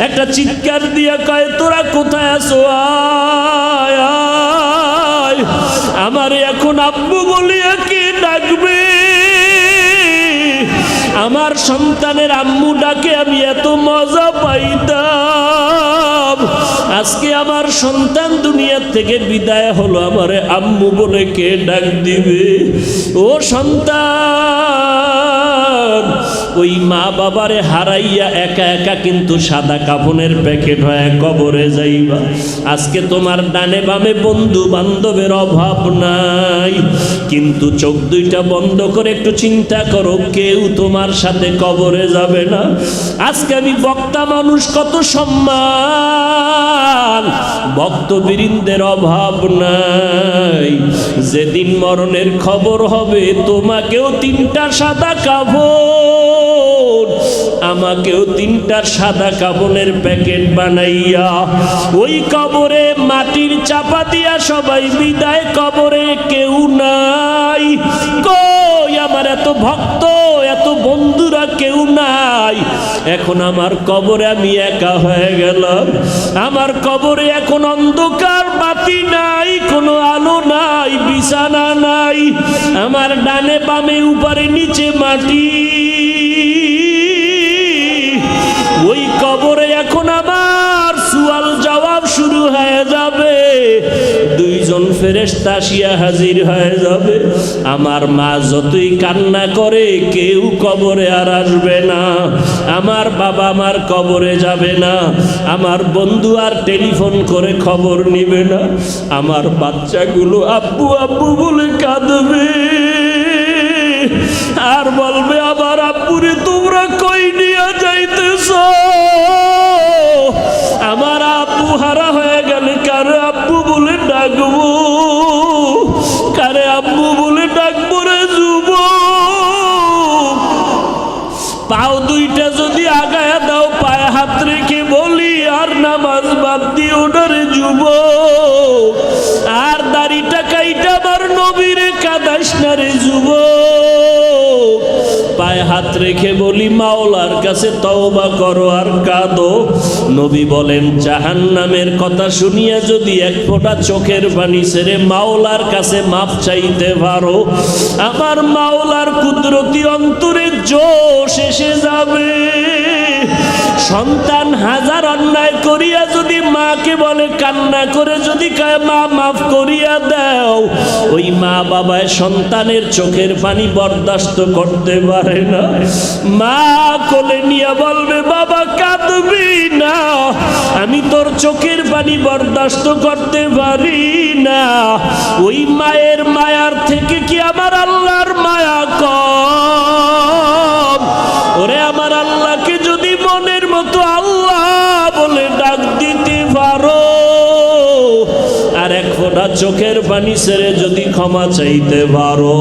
একটা চিৎকার দিয়া কয় তোরা কোথায় আছো, আয় আয়। আমার এখন আব্বু বলিয়া কে ডাকবে? আমার সন্তানের আম্মু ডাকে আমি এত মজা পাইতাম, আজকে আমার সন্তান দুনিয়া থেকে বিদায় হলো, আমারে আম্মু বলে কে ডাক দিবে? ও সন্তান, ওই মা বাবারে হারাইয়া একা একা কিন্তু সাদা কাফনের প্যাকেট হয়ে কবরে যাইবা। আজকে তোমার ডানে বামে বন্ধু বান্ধবের অভাব নাই, কিন্তু চোখ দুইটা বন্ধ করে একটু চিন্তা করো, কেউ তোমার সাথে কবরে যাবে না। আজকে আমি বক্তা মানুষ, কত সম্মান, ভক্তবৃন্দের অভাব নাই। যেদিন মরণের খবর হবে, তোমাকেও 3টা সাদা কাফন, আমাকেও 3টা সাদা কাফনের প্যাকেট বানাইয়া ওই কবরে মাটির চাপা দিয়া সবাই বিদায়। কবরে কেউ নাই, কই আমার এত ভক্ত এত বন্ধুরা কেউ নাই। এখন আমার কবরে আমি একা হয়ে গেলাম, আমার কবরে এখন অন্ধকার, বাতি নাই, কোনো আলো নাই, বিছানা নাই, আমার ডানে বামে উপরে নিচে মাটি। ওই কবরে এখন আমার সুয়াল জবাব শুরু হয়ে যাবে, 2জন ফেরেশতা আসিয়া হাজির হয়ে যাবে। আমার মা যতই কান্না করে কেউ কবরে আর আসবে না, আমার বাবা আমার কবরে যাবে না, আমার বন্ধু আর টেলিফোন করে খবর নিবে না, আমার বাচ্চাগুলো আব্বু আব্বু বলে কাঁদবে আর বলবে আবার আব্বুরে তোমরা কই নিয়ে যাইতেছ? আমার আব্বু হারা হয়ে গেলে কারে আব্বু বলে ডাকবো, কারে আব্বু বলে ডাকবো রে যুবক? পাও দুইটা যদি আগায়া দাও, পায়ে হাত রেখে বলি আর নামাজ বাদ দিও না রে যুবক, আর দাড়িটা কাইটা আমার নবীরে কাদাইস না রে যুবক। পায়ে হাত রেখে বলি মাওলার কাছে তওবা করো আর কাঁদো। নবী বলেন জাহান্নামের কথা শুনিয়া যদি 1 ফোঁটা চোখের পানি ছেড়ে মাওলার কাছে মাপ চাইতে পারো, আমার মাওলার কুদরতি অন্তরে জোশ এসে যাবে। সন্তান হাজার অন্যায় করিয়া যদি মাকে বলে, কান্না করে যদি কয় মা মাফ করিয়া দাও, ওই মা বাবায় সন্তানের চোখের পানি বরদাস্ত করতে পারে না। মা কোলে নিয়ে বলবে বাবা কাঁদবি না, আমি তোর চোখের পানি বরদাস্ত করতে পারি না। ওই মায়ের মায়ার থেকে কি আমার আল্লাহর মায়া কম? ওরে আমার আল্লাহকে যদি মনের মতো আল্লাহ বলে ডাক দিতে পারো, আর 1 ফোঁটা চোখের পানি ছেড়ে যদি ক্ষমা চাইতে পারো,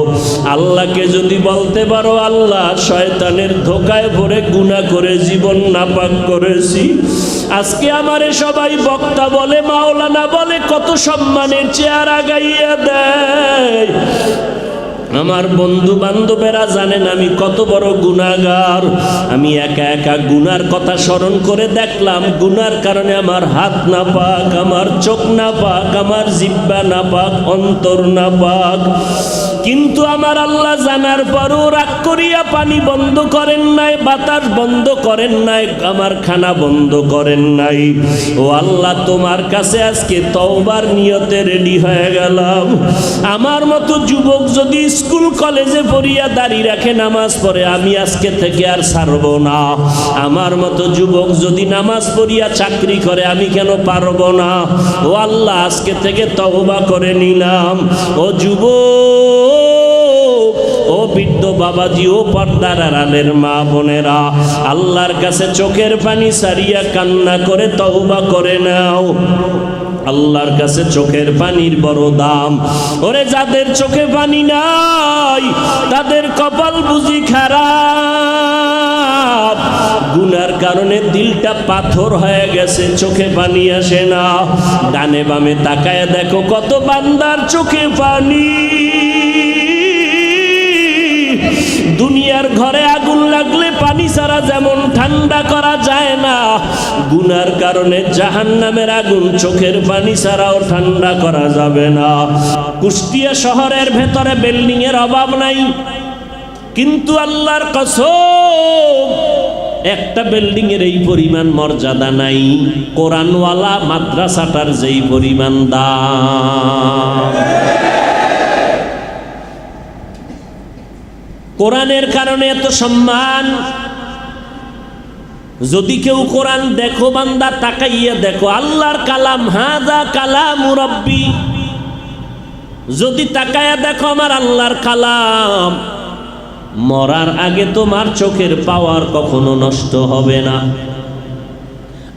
আল্লাহকে যদি বলতে পারো আল্লাহ শয়তানের ধোকায় পড়ে গুনাহ করে জীবন নাপাক করেছি, আজকে আমারে সবাই বক্তা বলে, মাওলানা বলে, কত সম্মানের চেয়ার আগাইয়া দেয়। আমার বন্ধু বান্ধবেরা জানেন আমি কত বড় গুনাহগার। আমি একা একা গুনার কথা স্মরণ করে দেখলাম, গুনার কারণে আমার হাত নাপাক, আমার চোখ নাপাক, আমার জিহ্বা নাপাক, অন্তর নাপাক। কিন্তু আমার আল্লাহ জানার পরও রাগ করিয়া পানি বন্ধ করেন নাই, বাতাস বন্ধ করেন নাই, আমার খানা বন্ধ করেন নাই। ও আল্লাহ, তোমার কাছে আজকে তওবার নিয়তে রেডি হয়ে গেলাম। আমার মতো যুবক যদি স্কুল কলেজে পড়িয়া দাঁড়িয়ে রাখে, নামাজ পড়ে, আমি আজকে থেকে আর ছাড়ব না। আমার মতো যুবক যদি নামাজ পড়িয়া চাকরি করে, আমি কেন পারব না? ও আল্লাহ, আজকে থেকে তওবা করে নিলাম। ও যুবক, ও বৃদ্ধ বাবাজি, ও পর্দার আড়ালের মা বোনেরা, আল্লাহর কাছে চোখের পানি ছাড়িয়া কান্না করে তওবা করে নাও। আল্লাহর কাছে চোখের পানির বড় দাম। ওরে যাদের চোখে পানি নাই, তাদের কপাল বুঝি খারাপ। গুনার কারণে দিলটা পাথর হয়ে গেছে, চোখে পানি আসে না। ডানে বামে তাকায় দেখো কত বান্দার চোখে পানি। দুনিয়ার ঘরে আগুন লাগলে পানি ছাড়া যেমন ঠান্ডা করা যায় না, গুনার কারণে জাহান্নামের আগুন চোখের পানি ছাড়াও ঠান্ডা করা যাবে না। কুষ্টিয়া শহরের ভেতরে বিল্ডিং এর অভাব নাই, কিন্তু আল্লাহর কসম একটা বিল্ডিং এর এই পরিমাণ মর্যাদা নাই কোরআনওয়ালা মাদ্রাসাটার যেই পরিমাণ দাম। কোরআনের কারণে এত সম্মান। যদি কেউ কোরআন দেখো বান্দা, তাকাইয়া দেখো, আল্লাহর কালাম, হাযা কালামু রাব্বি, যদি তাকাইয়া দেখো আমার আল্লাহর কালাম, মরার আগে তোমার চোখের পাওয়ার কখনো নষ্ট হবে না।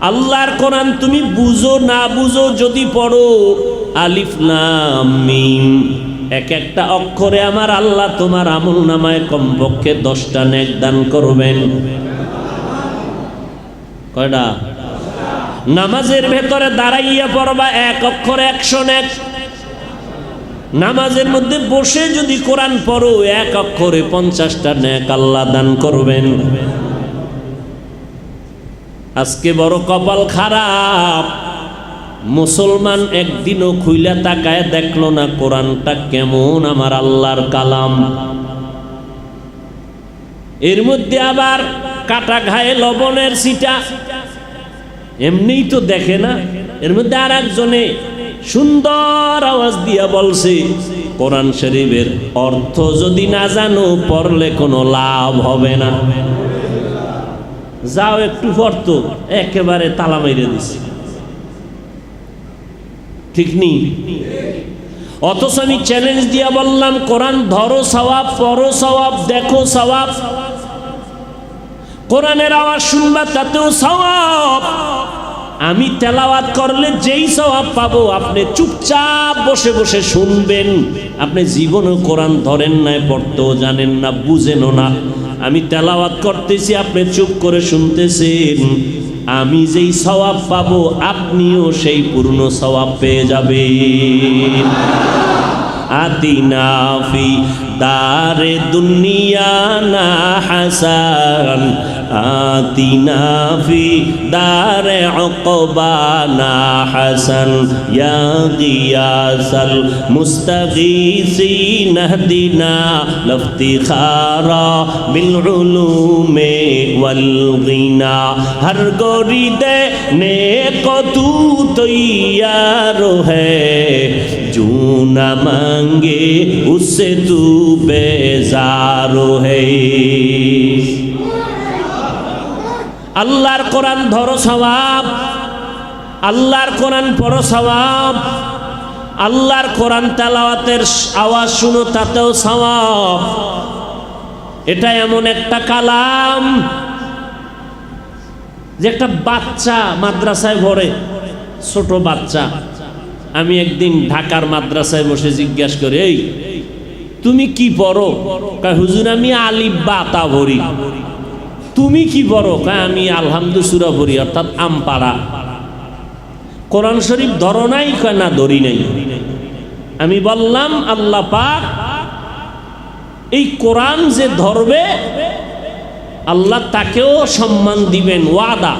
আল্লাহর কোরআন তুমি বুঝো না বুঝো, যদি পড়ো আলিফ লাম মিম, এক একটা অক্ষরে আমার আল্লাহ তোমার আমলনামায় কমপক্ষে 10টা নেক দান করবেন। কয়টা? নামাজের ভেতরে দাঁড়াইয়া পড়বা এক অক্ষরে 100 নেক। নামাজের মধ্যে বসে যদি কোরআন পড়ো এক অক্ষরে 50টা নেক আল্লাহ দান করবেন। আজকে বড় কপাল খারাপ, মুসলমান একদিনও খুইলা তাকায় দেখলো না কোরআনটা কেমন আমার আল্লাহর কালাম। এর মধ্যে আবার কাটা ঘায়ে লবণের ছিটা, এমনিই তো দেখে না। এর মধ্যে আর একজনে সুন্দর আওয়াজ দিয়া বলছে, কোরআন শরীফের অর্থ যদি না জানো পড়লে কোনো লাভ হবে না। যাও একটু পড়তো, একেবারে তালা মেরে দিছে। ঠিক নেই? অথচ আমি চ্যালেঞ্জ দিয়া বললাম, কোরআন ধরো সওয়াব, পড়ো সওয়াব, দেখো সওয়াব। কোরআনের আওয়াজ শুনবা তাতেও সওয়াব। আমি তেলাওয়াত করলে যেই সওয়াব পাবো, আপনি চুপচাপ বসে বসে শুনবেন। আপনি জীবনেও কোরআন ধরেন নাই, পড়তেও জানেন না, বুঝেনও না। আমি তেলাওয়াত করতেছি, আপনি চুপ করে শুনতেছেন। আমি যেই সওয়াব পাবো আপনিও সেই পূর্ণ সওয়াব পেয়ে যাবেন। আতিনা ফি দারে দুনিয়া না হাসান, আতিনা ফি দারে উকবা না হাসান, ইয়া গিয়াসাল মুস্তাগীসিন ইহদিনা লিফতিখারা বিল উলুমে ওয়াল গিনা। হর গরিদে নেক তু তৈয়ার হ্যায়, जो न मांगे उससे तू बेजार है। আল্লাহর কোরআন ধরো সওয়াব, আল্লাহর কোরআন পড়ো সওয়াব, আল্লাহর কোরআন তেলাওয়াতের আওয়াজ শুনো তাতেও সওয়াব। এটা এমন একটা কালাম যে একটা বাচ্চা মাদ্রাসায় পড়ে, ছোট বাচ্চা। আমি একদিন ঢাকার মাদ্রাসায় বসে জিজ্ঞাসা করি, এই তুমি কি পড়ো? কয় হুজুর আমি আলিফ বা তা পড়ি। তুমি কি পড়ো? কয় আমি আলহামদু সূরা পড়ি, অর্থাৎ আমপাড়া। কোরআন শরীফ ধরো নাই? কয় না ধরি নাই। আমি বললাম আল্লাহ পাক এই কোরআন যে ধরবে আল্লাহ তাকেও সম্মান দিবেন, ওয়াদা।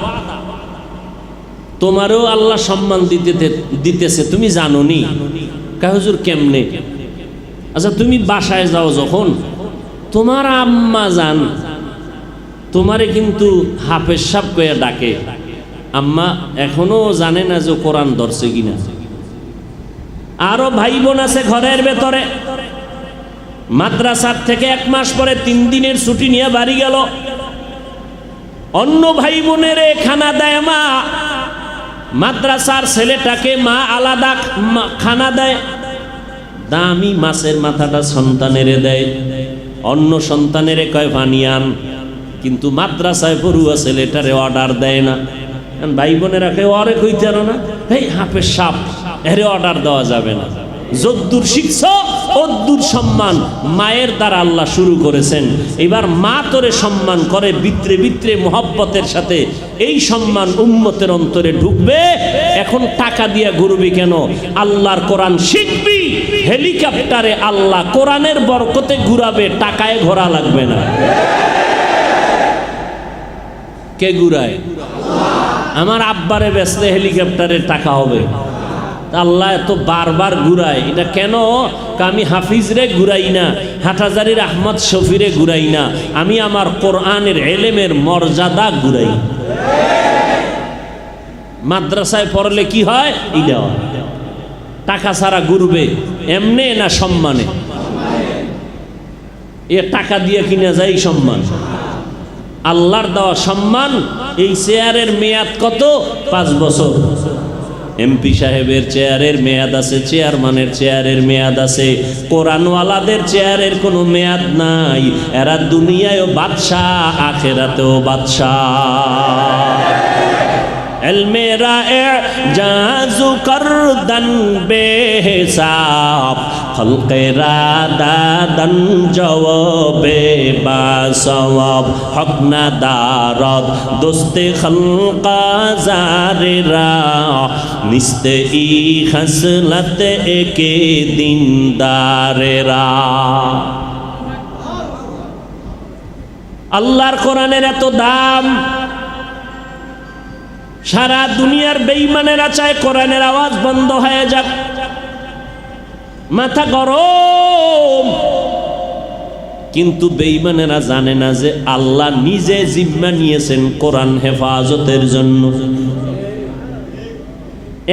তোমারও আল্লাহ সম্মান দিতেছে, তুমি জানো নি? কয় হুজুর কেমনে? আচ্ছা তুমি বাসায় যাও যখন, তোমার আম্মা জান তোমারে কিন্তু হাফেজ সাহেব কইয়া ডাকে, আম্মা এখনো জানে না যে কোরআন ধরছে কিনা। আরো ভাই বোন আছে ঘরের ভেতরে, মাদ্রাসার থেকে 1 মাস পরে 3 দিনের ছুটি নিয়ে বাড়ি গেল। অন্য ভাই বোনের খানা দেয় মা, মাদ্রাসার ছেলেটাকে মা আলাদা খানা দেয়। দামি মাছের মাথাটা সন্তানের দেয়, অন্য সন্তানের কয় পানি আন, কিন্তু মাদ্রাসায় পড়ুয়া ছেলেটারে অর্ডার দেয় না। ভাই বোনেরা কেউ অরে কইতে পারো না, এই হাফেজ সাপ এরে অর্ডার দেওয়া যাবে না। যদ্দূর শিখছ অদ্দূর সম্মান মায়ের দ্বারা আল্লাহ শুরু করেছেন। এবার মা তোরে সম্মান করে ভিতরে ভিতরে মোহব্বতের সাথে, এই সম্মান উম্মতের অন্তরে ঢুকবে। এখন টাকা দিয়া ঘুরবি কেন? আল্লাহর কোরআন শিখবি, হেলিকপ্টারে আল্লাহ কোরআনের বরকতে ঘুরাবে, টাকায় ঘোরা লাগবে না। কে ঘুরায়? আমার আব্বারে বেচলে হেলিকপ্টারের টাকা হবে। আল্লাহ এত বারবার ঘুরায়, এটা কেন? আমি হাফিজরে ঘুরাই না, হাটহাজারীর আহমদ শফিরে ঘুরাই না, আমি আমার কোরআনের এলেমের মর্যাদা ঘুরাই। মাদ্রাসায় পড়লে কি হয়? এটা টাকা ছাড়া ঘুরবে, এমনে না সম্মানে? এ টাকা দিয়ে কিনা যায় সম্মান। আল্লাহর দেওয়া সম্মান। এই চেয়ারের মেয়াদ কত? 5 বছর। এমপি সাহেবের চেয়ারের মেয়াদ আছে, চেয়ারম্যানের চেয়ারের মেয়াদ আছে, কোরআনওয়ালাদের চেয়ারের কোনো মেয়াদ নাই। এরা দুনিয়ায়ও বাদশাহ, আখেরাতেও বাদশাহ। এলমেরা এজাজু করদন বেহিসাব, খলকেরা দাদন জওয়াবে বাসওয়াব, হক না দারদ দোস্তে খলকা জারেরা, নিস্তে ই খসলত একে দিনদারেরা। আল্লাহর কোরআনের এত দাম, সারা দুনিয়ার বেঈমানেরা চায় কোরআনের আওয়াজ বন্ধ হয়ে যাক, মাথা গরম। কিন্তু বেঈমানেরা জানে না যে আল্লাহ নিজে জিম্মা নিয়েছেন কোরআন হেফাজতের জন্য।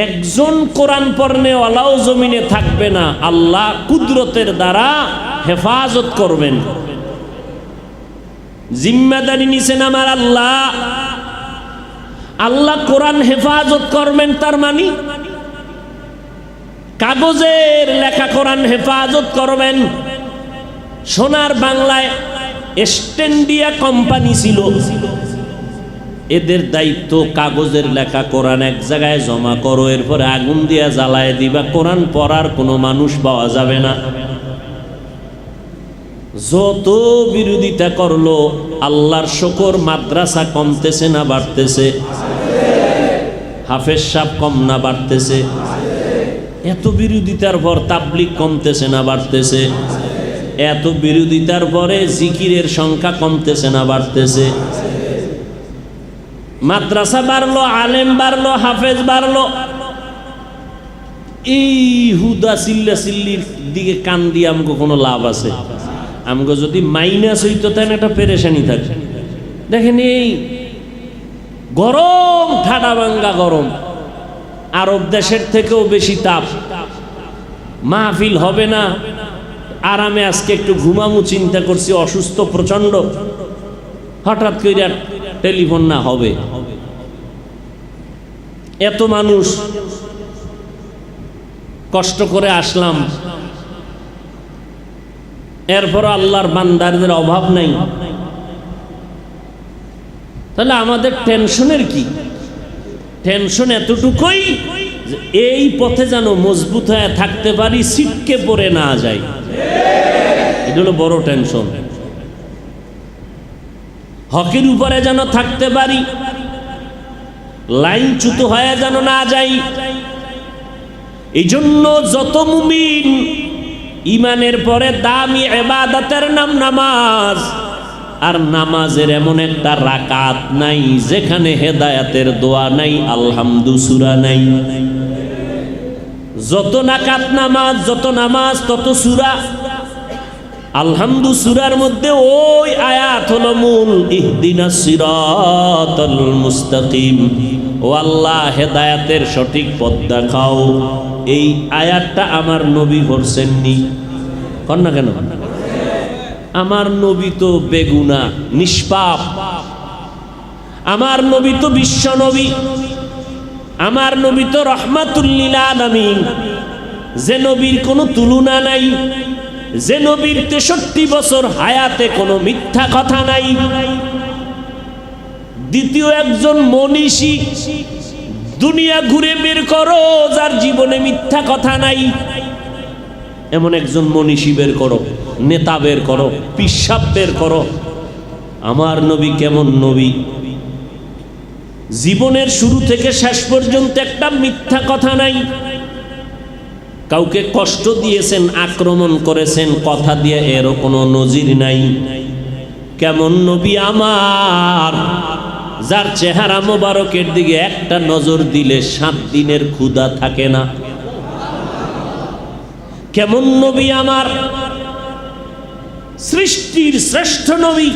একজন কোরআন পড়নেওয়ালাও জমিনে থাকবে না, আল্লাহ কুদরতের দ্বারা হেফাজত করবেন। জিম্মাদারি নিছেন আমার আল্লাহ। আল্লাহ কোরআন হেফাজত করবেন, তার মানে কাগজের লেখা কোরআন হেফাজত করবেন। সোনার বাংলায় এস্টেন্ডিয়া কোম্পানি ছিল, এদের দায়িত্ব কাগজের লেখা কোরআন এক জায়গায় জমা করো, এরপরে আগুন দিয়া জ্বালায় দিবা, কোরআন পড়ার কোনো মানুষ পাওয়া যাবে না। যত বিরোধিতা করলো, আল্লাহর শুকর, মাদ্রাসা কমতেছে না বাড়তেছে? হাফেজ সাহেব কম না বাড়তেছে? এত বিরোধিতার পর তাবলিগ কমতেছে না বাড়তেছে? এত বিরোধিতার পরে জিকিরের সংখ্যা কমতেছে না বাড়তেছে? মাদ্রাসা বাড়লো, আলেম বাড়লো, হাফেজ বাড়লো। এই হুদা চিল্লা চিল্লির দিকে কান দিয়ে আমাকে কোনো লাভ আছে? আমাকে যদি মাইনাস হইতো তাহলে একটা পেরেশানি থাকে। দেখেন এই গরম, ঠাডা ভাঙ্গা গরম, আরব দেশের থেকেও বেশি তাপ। মাহফিল হবে না, আরামে আজকে একটু ঘুমামু চিন্তা করছি, অসুস্থ প্রচন্ড, হঠাৎ করে টেলিফোন না হবে। এত মানুষ কষ্ট করে আসলাম, এরপর আল্লাহর বান্দারদের অভাব নাই। তাহলে আমাদের টেনশনের কি? টেনশন এতটুকুই যে এই পথে যেন মজবুত হয়ে থাকতে পারি, ছিটকে পড়ে না যায়। এটা হলো বড় টেনশন। হকের উপরে যেন থাকতে পারি, লাইনচ্যুত হয়ে যেন না যাই। এই জন্য যত মুমিন, ইমানের পরে দামি ইবাদতের নাম নামাজ। আর নামাজের এমন একটা রাকাত নাই যেখানে হেদায়েতের দোয়া নাই, আলহামদু সূরা নাই। যত রাকাত নামাজ, যত নামাজ তত সূরা। আলহামদু সূরার মধ্যে ওই আয়াত হলো মূল, ইহদিনাস সিরাতাল মুস্তাকিম, ও আল্লাহ হেদায়েতের সঠিক পথ দেখাও। এই আয়াতটা আমার নবী পড়ছেননি, কন না কেন? আমার নবী তো বেগুনা, নিষ্পাপ। আমার নবী তো বিশ্ব নবী, আমার নবী তো রহমাতুল লিল আলামিন, যে নবীর কোনো তুলনা নাই, যে নবীর 63 বছর হায়াতে কোনো মিথ্যা কথা নাই। দ্বিতীয় একজন মনীষী দুনিয়া ঘুরে বের করো যার জীবনে মিথ্যা কথা নাই, এমন একজন মনীষী বের করো, নেতা বের করো, পিসাব বের করো। আমার নবী কেমন নবী? জীবনের শুরু থেকে শেষ পর্যন্ত একটা মিথ্যা কথা নাই। কাউকে কষ্ট দিয়েছেন, আক্রমণ করেছেন কথা দিয়ে, এরও কোনো নজির নাই। কেমন নবী আমার, যার চেহারা মোবারকের দিকে একটা নজর দিলে 7 দিনের ক্ষুধা থাকে না। কেমন নবী আমার, সৃষ্টির শ্রেষ্ঠ নবী,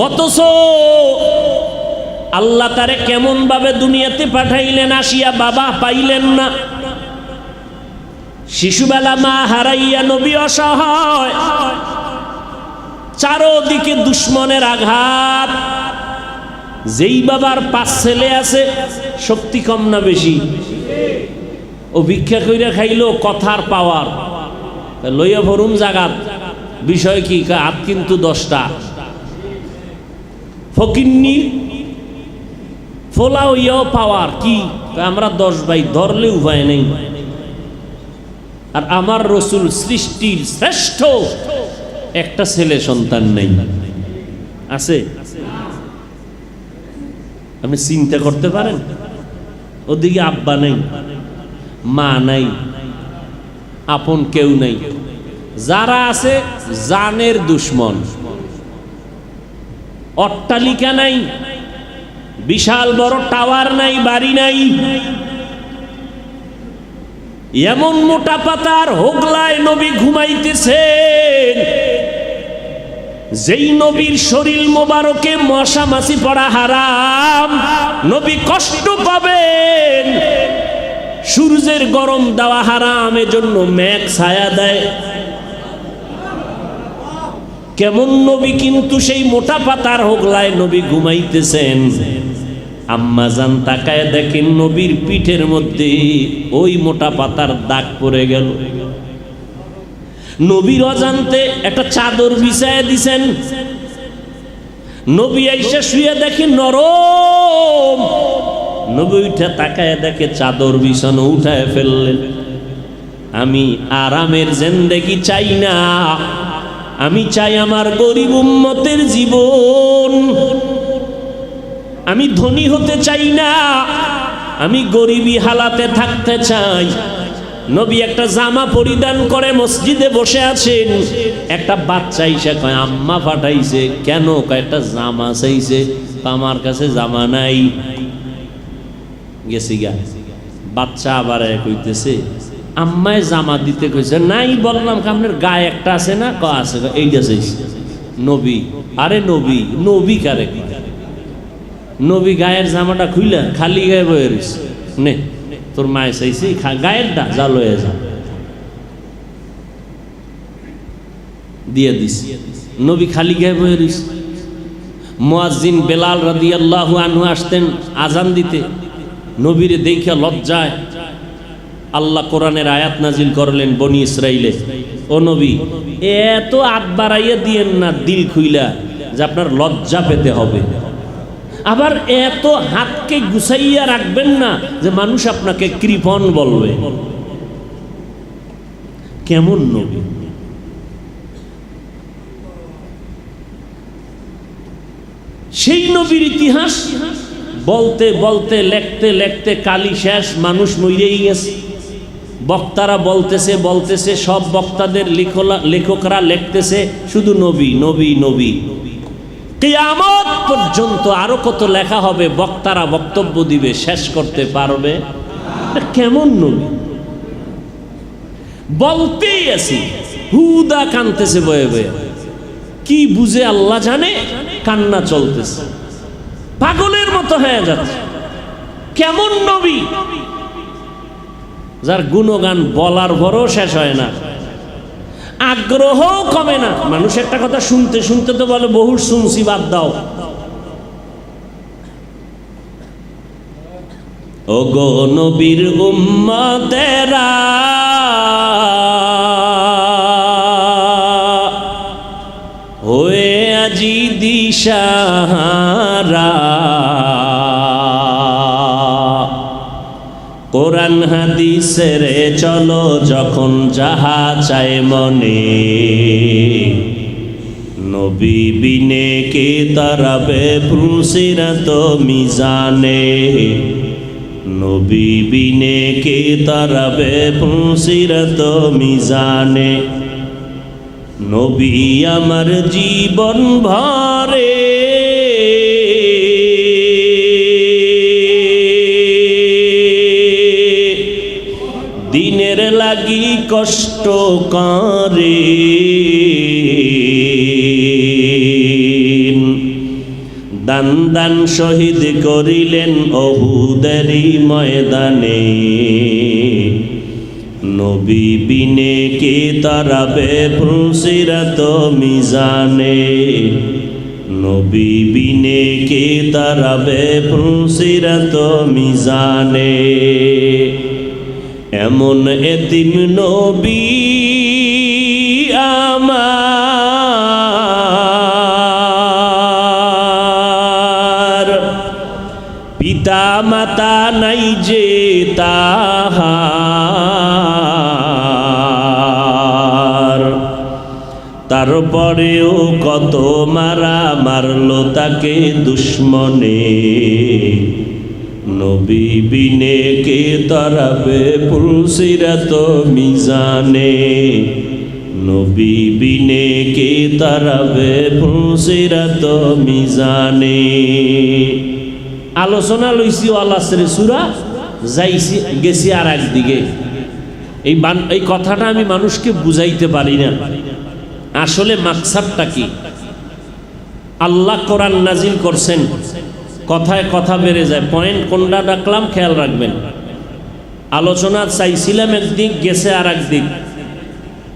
অথচ আল্লাহ তারে কেমন ভাবে দুনিয়াতে পাঠাইলেন, আসিয়া বাবা পাইলেন না। শিশুবেলা মা হারাইয়া নবী অসহায়, চারোদিকে দুশ্মনের আঘাত। যেই বাবার 5 ছেলে আছে, শক্তি কম না বেশি? ও ভিক্ষা কইরা খাইলো, কথার পাওয়ার, লইয়া ভরুম জাগাত। বিষয় কি? হাত কিন্তু 10টা। ফকিন্নি ফোলা হইয়াও পাওয়ার কি? আমরা 10 ভাই, ধরলে উপায় নেই। আর আমার রসুল সৃষ্টির শ্রেষ্ঠ, একটা ছেলে সন্তান নেই। আছে? আপনি চিন্তা করতে পারেন? ওদিকে আব্বা নেই, মা নাই, আপন কেউ নেই। যারা আছে জানের দুশ্মন। অট্টালিকা নাই, বিশাল বড় টাওয়ার নাই, বাড়ি নাই। এমন মোটা পাতার হোগলায় নবী ঘুমাইতেছেন, যেই নবীর শরীর মোবারকে মশা মাছি পড়া হারাম। নবী কষ্ট পাবেন, সূর্যের গরম দেওয়া হারাম, এজন্য মেঘ ছায়া দেয়। কেমন নবী, কিন্তু সেই মোটা পাতার হোগলায় নবী ঘুমাইতেছেন। আম্মা জান তাকায় দেখেন নবীর পিঠের মধ্যে ওই মোটা পাতার দাগ পড়ে গেল। নবীর অজান্তে একটা চাদর বিছায় দিছেন। নবী আইসা শুয়ে দেখে নরম। নবী উঠে তাকায় দেখে চাদর বিছানো, উঠায় ফেললেন। আমি আরামের জিন্দেগি চাই না, আমি চাই আমার গরিব উম্মতের জীবন। আমি ধনী হতে চাই না, আমি গরিবী হালাতে থাকতে চাই। নবী একটা জামা পরিধান করে মসজিদে বসে আছেন। একটা বাচ্চা এসে কয় আম্মা পাঠাইছে। কেন? কয় একটা জামা চাইছে। আমার কাছে জামা নাই। গেছি গা। বাচ্চা আবার কইতেছে আম্মায় জামা দিতে কইছে। নাই বললাম, আপনার গায়ে একটা আছে না? ক আছে। এইটা চাইছে। নবী, আরে নবী, নবী কারে? নবী গায়ের জামাটা খুইলা খালি গায়ে বয়ে রয়েছে। নে তোর মায়ে চাইছি গায়েরটা, যা লয়ে যা। দিয়ে দিস। নবী খালি গায়ে বয়ে রয়েছে। মুয়াজ্জিন বেলাল রাদিয়াল্লাহু আনহু আসতেন আজান দিতে। নবীরে দেখিয়া লজ্জায় আল্লাহ কোরআনের আয়াত নাজিল করলেন বনি ইসরাইলে, ও নবী এত হাত বাড়াইয়া দিয়েন না দিল খুইলা, যে আপনার লজ্জা পেতে হবে। আবার এত হাতকে গুছাইয়া রাখবেন না যে মানুষ আপনাকে কৃপণ বলবে। কেমন নবী! সেই নবীর ইতিহাস বলতে বলতে, লেখতে লেখতে কালি শেষ, মানুষ মরেই গেছে। বক্তারা বলতেছে বলতেছে, সব বক্তাদের লেখকরা লিখতেছে শুধু নবী নবী নবী। কিয়ামত পর্যন্ত আরো কত লেখা হবে, বক্তারা বক্তব্য দিবে, শেষ করতে পারবে। কেমন নবী! বলতেই আছি, হুদা কানতেছে বয়ে বয়ে। কি বুঝে আল্লাহ জানে, কান্না চলতেছে, পাগলের মতো হয়ে যাচ্ছে। কেমন নবী, যার গুণগান বলার পরও শেষ হয় না, আগ্রহ কমে না। মানুষ একটা কথা শুনতে শুনতে তো বলে বহু শুনছি, বাদ দাও। ও গো নবীর উম্মতেরা, হয়ে আজি দিশাহারা, কোরআন হাদিসের চলো যখন যাহা চায় মনে, নবী বিনে কে তারাবে পুরুষেরা তো মিজানে। নবী বিনে কে তারাবে পুলসিরাত মিজানে। নবী আমার জীবন ভরে দিনের লাগি কষ্ট করে। দান দান শহীদ করিলেন অহুদেরই ময়দানে। নবী বিনে কে তারাবে পুলসিরাত মিজানে। নবী বিনে কে তারাবে পুলসিরাত মিজানে। এমন এতিম নবী আমার, পিতা মাতা নাই যে তাহার, তারপরেও কত মারা মারলো তাকে দুশ্মনে। নবী বিনে কে তারাবে পুলসিরাত মিজানে। নবী বিনে কে তারাবে পুলসিরাত মিজানে। আলোচনা লইছি ওয়ালাসরে সূরা, যাইছি গেছি আর একদিকে। এই কথাটা আমি মানুষকে বুঝাইতে পারি না আসলে মাকসাদটা কি। আল্লাহ কোরআন নাজিল করছেন, কথায় কথা বেড়ে যায়। পয়েন্ট কোনটা ডাকলাম খেয়াল রাখবেন। আলোচনা চাইছিলাম একদিক, গেছে আর একদিক।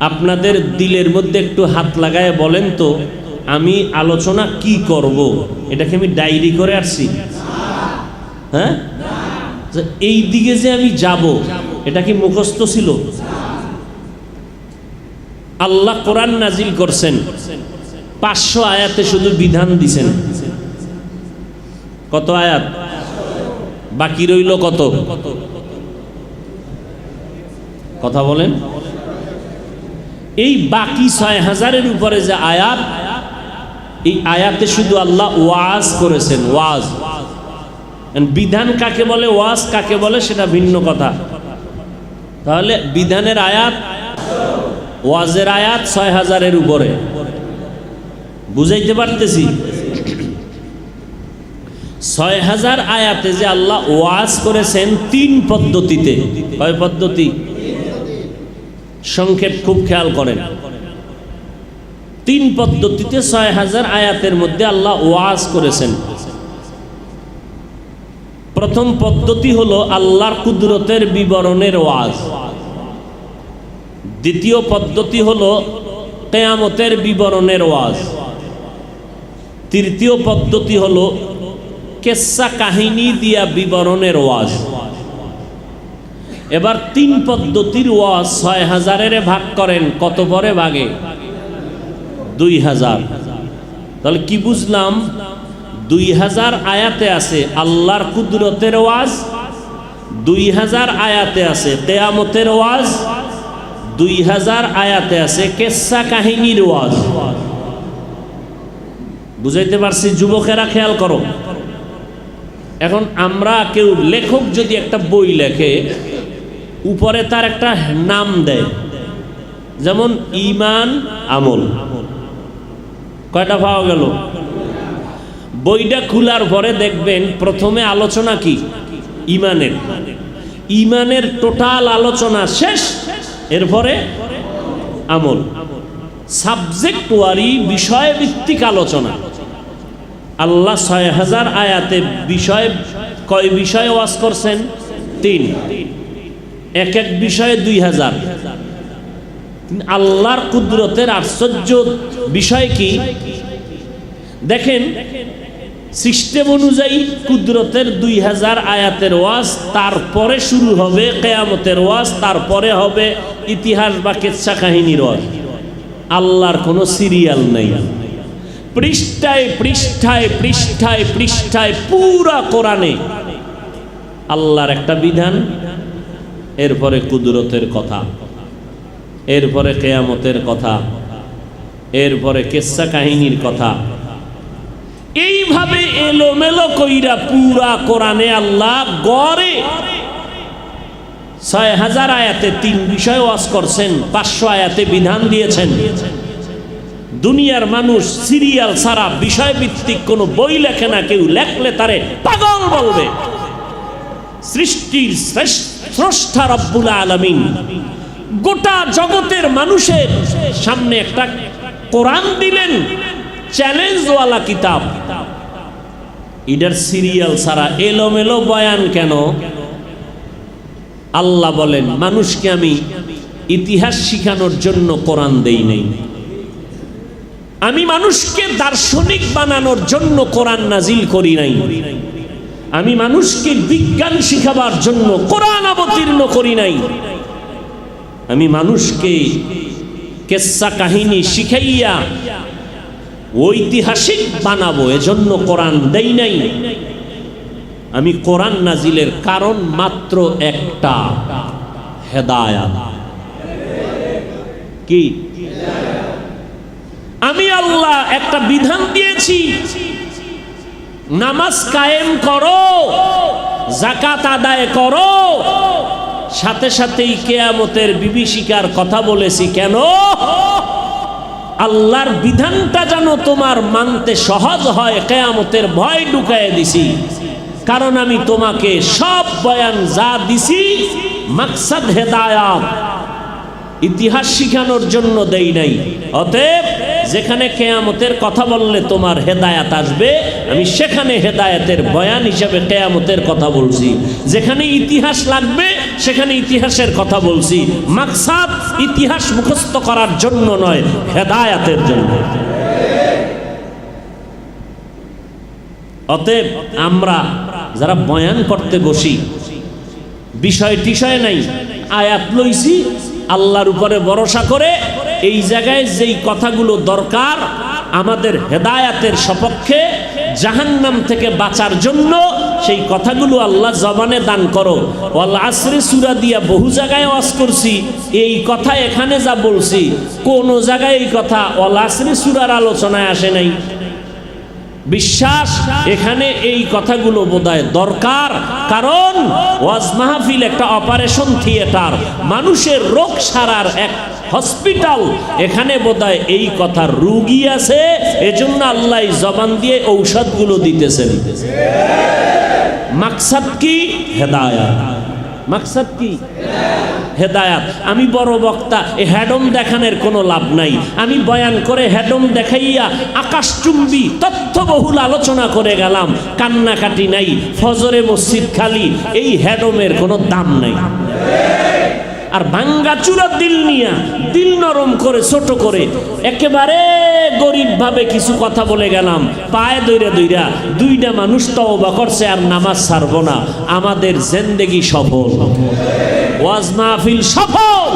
আপনাদের দিলের মধ্যে একটু হাত লাগায় বলেন তো, আমি আলোচনা কি করব? এটাকে আমি ডায়েরি করে আসছি? হ্যাঁ, এই দিকে যে আমি যাব এটা কি মুখস্থ ছিল? আল্লাহ কোরআন নাজিল করছেন, 500 আয়াতে শুধু বিধান দিছেন। কত আয়াত? বাকি রইল কত? কথা বলেন। এই বাকি 6000-এর উপরে যে আয়াত, এই আয়াতে শুধু আল্লাহ ওয়াজ করেছেন। ওয়াজ, বিধান কাকে বলে, ওয়াজ কাকে বলে সেটা ভিন্ন কথা। তাহলে বিধানের আয়াত, ওয়াজের আয়াত 6000-এর উপরে। বুঝাইতে পারতেছি? 6000 আয়াতে যে আল্লাহ ওয়াজ করেছেন 3 পদ্ধতিতে। কয় পদ্ধতি? সংক্ষেপ খুব খেয়াল করেন। 3 পদ্ধতিতে 6000 আয়াতের মধ্যে আল্লাহ ওয়াজ করেছেন। প্রথম পদ্ধতি হলো আল্লাহর কুদরতের বিবরণের ওয়াজ। দ্বিতীয় পদ্ধতি হলো কিয়ামতের বিবরণের ওয়াজ। তৃতীয় পদ্ধতি হলো কিসসা কাহিনী দিয়া বিবরণের ওয়াজ। এবার 3 পদ্ধতির ওয়াজ 6000-এর ভাগ করেন, কত পরে ভাগে? 2000। তাহলে কি বুঝলাম? 2000 আয়াতে আছে আল্লাহর কুদরতের ওয়াজ, 2000 আয়াতে আছে কিয়ামতের ওয়াজ, 2000 আয়াতে আছে কিসসা কাহিনীর ওয়াজ। বুঝাইতে পারছি? যুবকেরা খেয়াল করো। এখন আমরা কেউ লেখক যদি একটা বই লেখে, উপরে তার একটা নাম দেয়, যেমন ঈমান আমল। কয়টা পাওয়া গেল? বইটা খোলার পরে দেখবেন প্রথমে আলোচনা কি? ঈমানের। ঈমানের টোটাল আলোচনা শেষ, এরপরে আমল। সাবজেক্ট ওয়ারি, বিষয়ভিত্তিক আলোচনা। আল্লাহ 6000 আয়াতে বিষয়, কয় বিষয় ওয়াজ করছেন? 3। এক এক বিষয়ে 2000। আল্লাহর কুদরতের আশ্চর্য বিষয় কি দেখেন, সিস্টেম অনুযায়ী কুদরতের 2000 আয়াতের ওয়াজ, তারপরে শুরু হবে কিয়ামতের ওয়াজ, তারপরে হবে ইতিহাস বা কিসসা কাহিনীর ওয়াজ। আল্লাহর কোনো সিরিয়াল নাই। পৃষ্ঠায় পৃষ্ঠায় পৃষ্ঠায় পৃষ্ঠায় পুরা কোরআনে আল্লাহর একটা বিধান, এরপরে কুদরতের কথা, এরপরে কিয়ামতের কথা, এরপরে কিসসা কাহিনীর কথা। এইভাবে এলোমেলো কইরা পুরা কোরআনে আল্লাহ গড়ে ৬,০০০ আয়াতে ৩ বিষয় ওয়াজ করছেন, ৫০০ আয়াতে বিধান দিয়েছেন। দুনিয়ার মানুষ সিরিয়াল ছাড়া বিষয়ভিত্তিক কোনো বই লেখে না, কেউ লেখলে তারে পাগল বলবে। সৃষ্টির স্রষ্টা রব্বুল আলামিন গোটা জগতের মানুষের সামনে একটা কোরআন দিলেন, চ্যালেঞ্জওয়ালা কিতাব। এটার সিরিয়াল ছাড়া এলোমেলো বয়ান কেন? আল্লাহ বলেন, মানুষকে আমি ইতিহাস শিখানোর জন্য কোরআন দেই নাই, আমি মানুষকে দার্শনিক বানানোর জন্য কোরআন নাজিল করি নাই, আমি মানুষকে বিজ্ঞান শিখাবার জন্য কোরআন অবতীর্ণ করি নাই, আমি মানুষকে কেচ্ছা কাহিনী শিখাইয়া ঐতিহাসিক বানাবো এজন্য কোরআন দেই নাই। আমি কোরআন নাজিলের কারণ মাত্র একটা, হেদায়াত। কি? আমি আল্লাহ একটা বিধান দিয়েছি, নামাজ কায়েম করো, যাকাত আদায় করো, সাথে সাথেই কিয়ামতের বিভীষিকার কথা বলেছি। কেন? আল্লাহর বিধানটা যেন তোমার মানতে সহজ হয়, কিয়ামতের ভয় ঢুকায় দিছি। কারণ আমি তোমাকে সব বয়ান যা দিছি মাকসাদ হেদায়াত, ইতিহাস শিখানোর জন্য দেই নাই। অতএব যেখানে কিয়ামতের কথা বললে তোমার হেদায়াত আসবে, আমি সেখানে হেদায়াতের বয়ান হিসেবে কিয়ামতের কথা বলছি। যেখানে ইতিহাস লাগবে সেখানে ইতিহাসের কথা বলছি। মাকসাদ ইতিহাস মুখস্থ করার জন্য নয়, হেদায়াতের জন্য। অতএব আমরা যারা বয়ান করতে বসি, বিষয় টিষয় নাই, আয়াত লইছি আল্লাহর উপরে ভরসা করে, এই জায়গায় যেই কথাগুলো দরকার আমাদের হেদায়াতের সপক্ষে, জাহান্নাম থেকে বাঁচার জন্য, সেই কথাগুলো আল্লাহ জবানে দান করো। ওয়াল আসরে সূরা দিয়া বহু জায়গায় ওয়াজ করছি, এই কথা এখানে যা বলছি কোন জায়গায় এই কথা ওয়াল আসরে সূরার আলোচনায় আসে নাই। বিশ্বাস এখানে এই কথাগুলো বোধহয় দরকার, কারণ ওয়াজ মাহফিল একটা অপারেশন থিয়েটার, মানুষের রোগ সারার এক হসপিটাল। এখানে বোধহয় এই কথার রোগী আছে, এজন্য আল্লাহ জবান দিয়ে ঔষধগুলো দিতেছেন। মাকসাদ কি? হেদায়াত। মাকসাদ কি? হেদায়াত। আমি বড় বক্তা, এই হ্যাডম দেখানোর কোনো লাভ নাই। আমি বয়ান করে হ্যাডম দেখাইয়া আকাশচুম্বী তথ্যবহুল আলোচনা করে গেলাম, কান্নাকাটি নাই, ফজরে মসজিদ খালি, এই হ্যাডমের কোনো দাম নাই। আর ভাঙ্গাচুরা দিল নিয়া, দিল নরম করে ছোট করে একেবারে গরিব ভাবে কিছু কথা বলে গেলাম, পায়ে দইরা দইরা দুইটা মানুষ তওবা করছে আর নামাজ ছাড়বো না, আমাদের জিন্দেগি সফল, ওয়াজ মাহফিল সফল।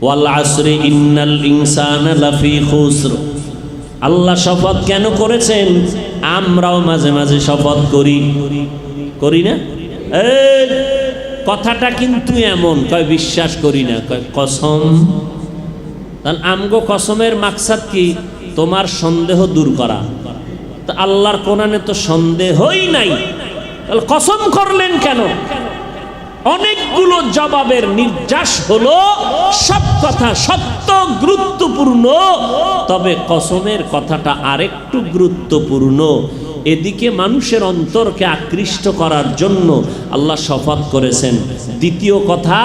ওয়াল আসরি ইন্নাল ইনসানা লাফি খুসর। আল্লাহ শপথ কেন করেছেন? আমরাও মাঝে মাঝে শপথ করি, করি না? এই কথাটা কিন্তু এমন, কয় বিশ্বাস করি না, কয় কসম। তাহলে আমগো কসমের মাকসাদ কি? তোমার সন্দেহ দূর করা। তা আল্লাহর কোরআনে তো সন্দেহই নাই, তাহলে কসম করলেন কেন? অনেকগুলো জবাবের নির্যাস হলো, সব কথা সত্য, গুরুত্বপূর্ণ, তবে কসমের কথাটা আরেকটু গুরুত্বপূর্ণ। এদিকে মানুষের অন্তরকে আকৃষ্ট করার জন্য আল্লাহ শপথ করেছেন। দ্বিতীয় কথা,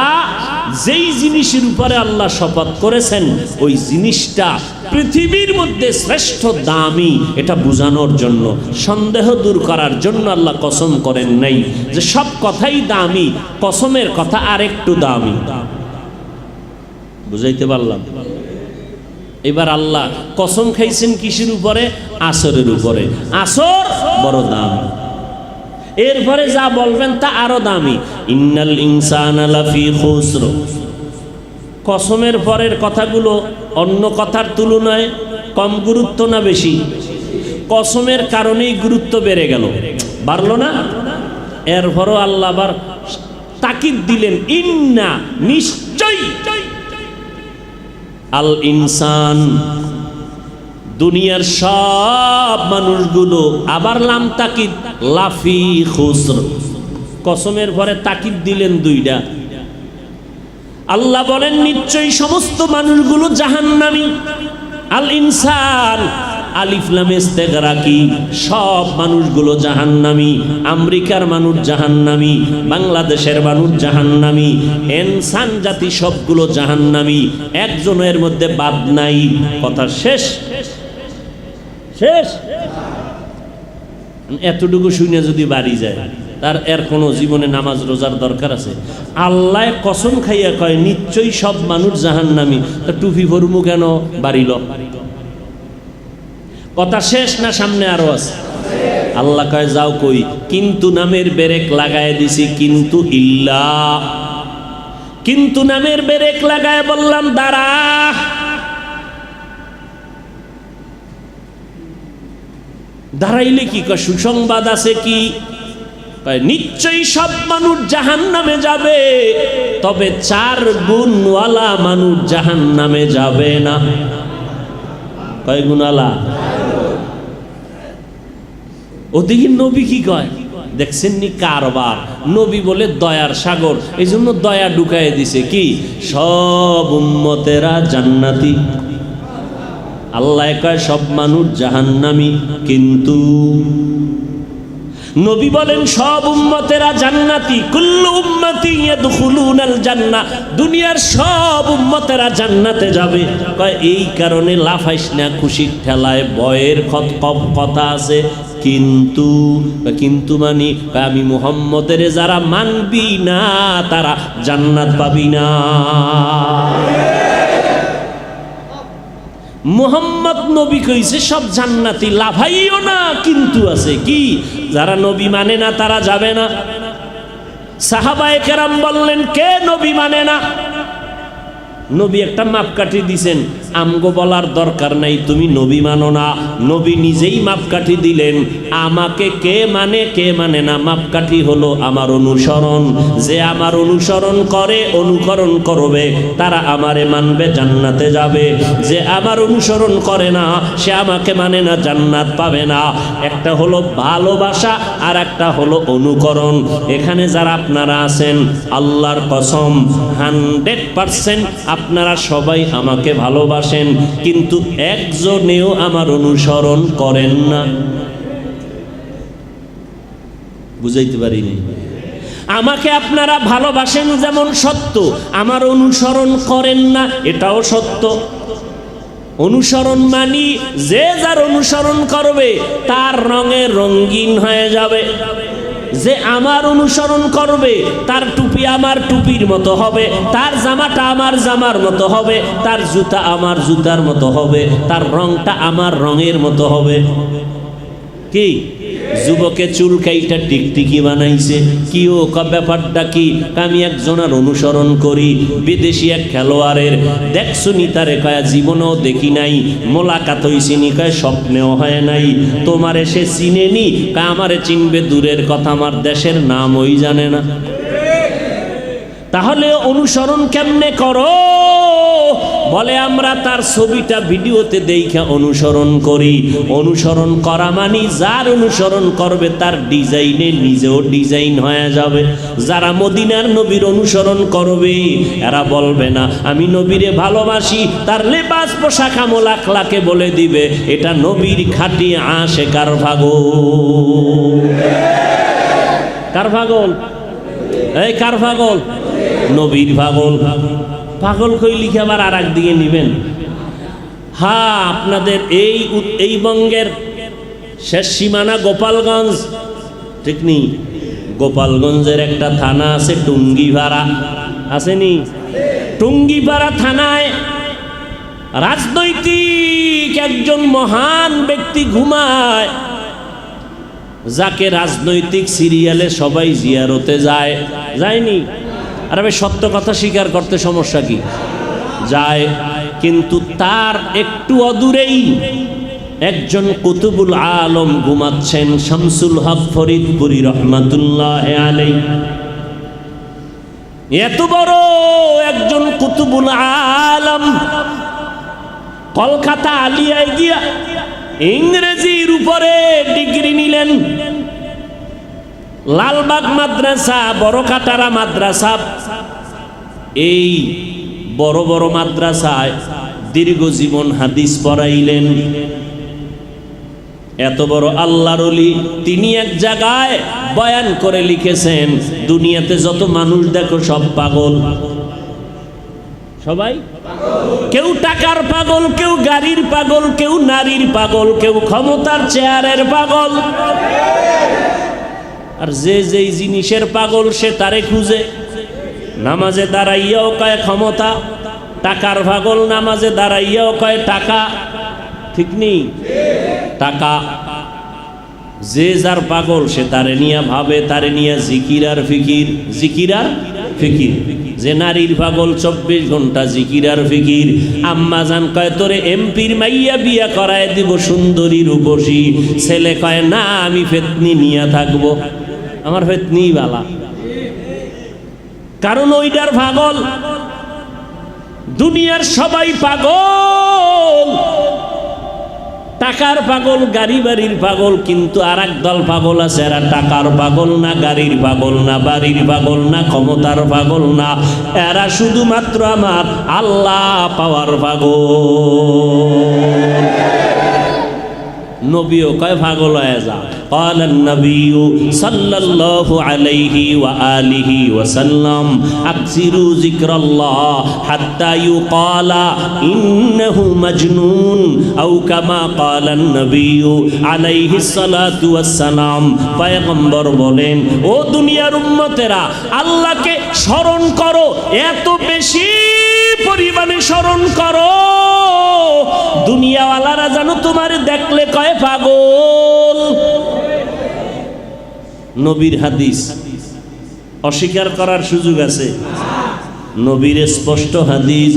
যেই জিনিসের উপরে আল্লাহ শপথ করেছেন ওই জিনিসটা পৃথিবীর মধ্যে শ্রেষ্ঠ, দামি, এটা বোঝানোর জন্য, সন্দেহ দূর করার জন্য আল্লাহ কসম করেন নাই যে সব কথাই দামি, কসমের কথা আরেকটু দামি। বুঝাইতে পারলাম? এবার আল্লাহ কসম খাইছেন কিসের উপরে? আসরের উপরে। আসর বড় দামি, এরপরে যা বলবেন তা আরো দামি। ইন্নাল ইনসানা লাফি খুসর। কসমের পরের কথাগুলো অন্য কথার তুলনায় কম গুরুত্ব না বেশি? কসমের কারণেই গুরুত্ব বেড়ে গেল, বাড়লো না? এরপরও আল্লাহ আবার তাকিদ দিলেন, ইন্না, নিশ্চয়, আল ইনসান, দুনিয়ার সব মানুষগুলো। আবার লাম তাকিদ, লাফি খুসর, কসমের পরে তাকিদ দিলেন দুইটা। আল্লাহ বলেন নিশ্চয়ই সমস্ত মানুষগুলো জাহান্নামী। আল ইনসান, আলিফ লাম ইস্তেগরাকি, সব মানুষগুলো জাহান্নামী। আমেরিকার মানুষ জাহান্নামী, বাংলাদেশের মানুষ জাহান্নামী, ইনসান জাতি সবগুলো জাহান্নামী, একজনের মধ্যে বাদ নাই। কথা শেষ শেষ। এতটুকু শুনে যদি বাড়ি যায়, তার এর কোনো জীবনে নামাজ রোজার দরকার আছে? আল্লাহ কসম খাইয়া কয় নিশ্চয়ই সব মানুষ জাহান্নামী, তা টুপি ভরমু কেন বাড়িল? কথা শেষ না সামনে আরো আছে? আল্লাহ কয় যাও কই, কিন্তু নামের ব্রেক লাগায় দিছি, কিন্তু ইল্লা, কিন্তু নামের ব্রেক লাগায় বললাম দাঁড়া। দাঁড়াইলে কি কয় সুসংবাদ আছে কি? নিশ্চয়ই সব মানুষ জাহান্নামে যাবে, তবে 4 গুণওয়ালা মানুষ জাহান্নামে যাবে না। কয় গুণওয়ালা? ওদিকে নবী কি কয় দেখছেন নি কারবার? নবী বলে দয়ার সাগর, এই জন্য দয়া ঢুকায় দিছে কি সব উম্মতেরা জান্নাতি। আল্লাহ কয় সব মানুষ জাহান্নামী, কিন্তু নবী বলেন সব উম্মতেরা জান্নাতি। কুল্লু উম্মতি ইয়াদখুলুনাল জান্নাহ, দুনিয়ার সব উম্মতেরা জান্নাতে যাবে। কয় এই কারণে লাফাইস না খুশির ঠেলায়, বয়ের কথা আছে। কিন্তু কিন্তু মানে আমি মুহাম্মদের যারা মানবি না তারা জান্নাত পাবি না। মুহাম্মদ নবী কইছে সব জান্নাতি, লাভাইও না, কিন্তু আছে কি যারা নবী মানে না তারা যাবে না। সাহাবায়ে কেরাম বললেন কে নবী মানে না? নবী একটা মাপকাঠি দিছেন, আমগো বলার দরকার নাই তুমি নবী মানো না, নবী নিজেই মাপকাঠি দিলেন। আমাকে কে মানে না, মাপকাঠি হলো আমার অনুসরণ। যে আমার অনুসরণ করে, অনুকরণ করবে, তারা আমারে মানবে, জান্নাতে যাবে। যে আমার অনুসরণ করে না, সে আমাকে মানে না, জান্নাত পাবে না। একটা হলো ভালোবাসা আর একটা হলো অনুকরণ। এখানে যারা আপনারা আছেন, আল্লাহর কসম 100% আপনারা সবাই আমাকে ভালোবাসেন, কিন্তু একজনেও আমার অনুসরণ করেন না। বুঝাইতে পারিনি? আমাকে আপনারা ভালোবাসেন যেমন সত্য, আমার অনুসরণ করেন না এটাও সত্য। অনুসরণ মানি যে যার অনুসরণ করবে তার রঙে রঙিন হয়ে যাবে। যে আমার অনুসরণ করবে তার টুপি আমার টুপির মতো হবে, তার জামাটা আমার জামার মতো হবে, তার জুতা আমার জুতার মতো হবে, তার রংটা আমার রঙের মতো হবে। কি যুবকে চুল কাইটা টিকটিকি বানাইছে, কি ও ব্যাপারটা কি? আমি একজনের অনুসরণ করি, বিদেশি এক খেলোয়াড়ের। দেখছুনি তারে? কয়া জীবনেও দেখি নাই। মোলাকাত হইছিনি? কয় স্বপ্নেও হয় নাই। তোমারে সে চিনেনি? কয় আমারে চিনবে দূরের কথা, আমার দেশের নামই জানে না। তাহলে অনুসরণ কেমনে করো? বলে আমরা তার ছবিটা ভিডিওতে দেখে অনুসরণ করি। অনুসরণ করা মানে যার অনুসরণ করবে তার ডিজাইনে নিজেও ডিজাইন হয়ে যাবে। যারা মদিনার নবীর অনুসরণ করবে এরা বলবে না আমি নবীরে ভালোবাসি, তার লেবাস পোশাক আমল আখলাকে বলে দিবে এটা নবীর খাঁটি আশেকার পাগল। কার পাগল? এই কার পাগল? নবীর পাগল। পাগল কই লিখে আবার আর একদিকে নিবেন। হ্যাঁ, আপনাদের এই বঙ্গের শেষ সীমানা গোপালগঞ্জ, ঠিক নি? গোপালগঞ্জের একটা থানা আছে টুঙ্গিপাড়া, আসেনি? টুঙ্গিপাড়া থানায় রাজনৈতিক একজন মহান ব্যক্তি ঘুমায়, যাকে রাজনৈতিক সিরিয়ালে সবাই জিয়ারতে যায়। যায়নি? আর আমি সত্য কথা স্বীকার করতে সমস্যা কি? যায়। কিন্তু তার একটু অদূরেই একজন কুতুবুল আলম ঘুমাচ্ছেন, শামসুল হক ফরিদপুরি রহমাতুল্লাহ আলাইহি। এত বড় একজন কুতুবুল আলম কলকাতা আলিয়ায় গিয়া ইংরেজির উপরে ডিগ্রি নিলেন। লালবাগ মাদ্রাসা, বড়কাটারা মাদ্রাসা, এই বড় বড় মাদ্রাসায় দীর্ঘ জীবন হাদিস পড়াইলেন। এত বড় আল্লাহর ওলি, তিনি এক জায়গায় বয়ান করে লিখেছেন, দুনিয়াতে যত মানুষ দেখো সব পাগল। সবাই কেউ টাকার পাগল, কেউ গাড়ির পাগল, কেউ নারীর পাগল, কেউ ক্ষমতার চেয়ারের পাগল। আর যে যেই জিনিসের পাগল সে তারে খুঁজে। নামাজে দাঁড়াইয়াও কয় ক্ষমতা, টাকার পাগল নামাজে দাঁড়াইয়াও কয় টাকা। ঠিক নেই? টাকা। যে যার পাগল সে তারে নিয়ে ভাবে, তারে নিয়ে জিকির আর ফিকির, জিকির আর ফিকির। যে নারীর পাগল 24 ঘন্টা জিকির আর ফিকির। আম্মা জান কয় তোরে এমপির মাইয়া বিয়া করায় দিব সুন্দরী রূপসী। ছেলে কয় না, আমি ফেতনি নিয়ে থাকবো, আমার ফেতনি বালা। কারণ ওইটার পাগল। দুনিয়ার সবাই পাগল, টাকার পাগল, গাড়ি বাড়ির পাগল। কিন্তু আর এক দল পাগল আছে, এরা টাকার পাগল না, গাড়ির পাগল না, বাড়ির পাগল না, ক্ষমতার পাগল না। এরা শুধুমাত্র আমার আল্লাহ পাওয়ার পাগল। নবীও কয় পাগল হয়ে যা। قال النبي صلى الله عليه وآله وسلم أكثروا ذكر الله حتى يقال إنه مجنون أو كما قال النبي عليه الصلاة والسلام। পয়গম্বর বলেন, ও দুনিয়ার উম্মতেরা, আল্লাহকে স্মরণ করো, এত বেশি পরিমাণে স্মরণ করো, দুনিয়াওয়ালারা যেন তোমার দেখলে কয় পাগল। নবীর হাদিস অস্বীকার করার সুযোগ আছে? নবীর স্পষ্ট হাদিস,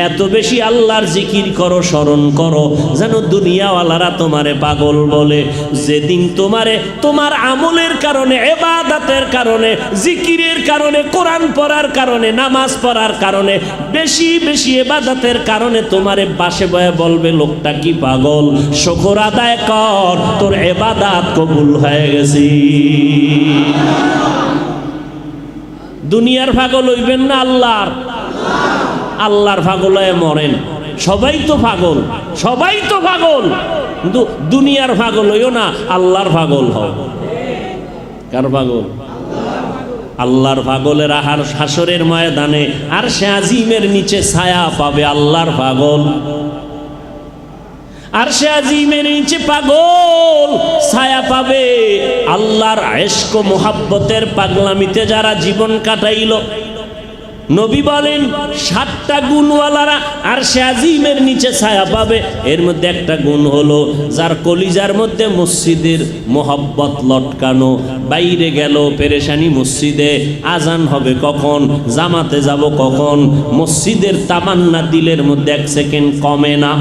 এত বেশি আল্লাহর জিকির করো, স্মরণ করো, যেন দুনিয়াওয়ালারা তোমারে পাগল বলে। যেদিন তোমারে তোমার আমলের কারণে, ইবাদতের কারণে, জিকিরের কারণে, কোরআন পড়ার কারণে, নামাজ পড়ার কারণে, বেশি বেশি ইবাদতের কারণে তোমারে পাশে বয়ে বলবে লোকটা কি পাগল, শুকর আদায় কর, তোর ইবাদত কবুল হয়ে গেছে। দুনিয়ার পাগল হইবেন না আল্লাহর। আল্লাহর পাগল হয়ে মরেন। সবাই তো পাগল, সবাই তো পাগল, কিন্তু দুনিয়ার পাগল হইও না, আল্লাহর পাগল হও। কার পাগল? আল্লাহর পাগলের আহার হাসরের ময়দানে আর সে আজিমের নিচে ছায়া পাবে আল্লাহর পাগল। আর সে আজিমের নিচে পাগল ছায়া পাবে আল্লাহর ইশক ও মুহাব্বতের পাগলামিতে যারা জীবন কাটাইল। নবী বলেন 7টা গুণওয়ালারা আর সে আজিমের নিচে ছায়া পাবে। এর মধ্যে একটা গুণ হলো যার কলিজার মধ্যে মসজিদের মোহাব্বত লটকানো। বাইরে গেল পেরেশানি, মসজিদে আজান হবে কখন, জামাতে যাব কখন, মসজিদের তামান্না দিলের মধ্যে 1 সেকেন্ড কমে না।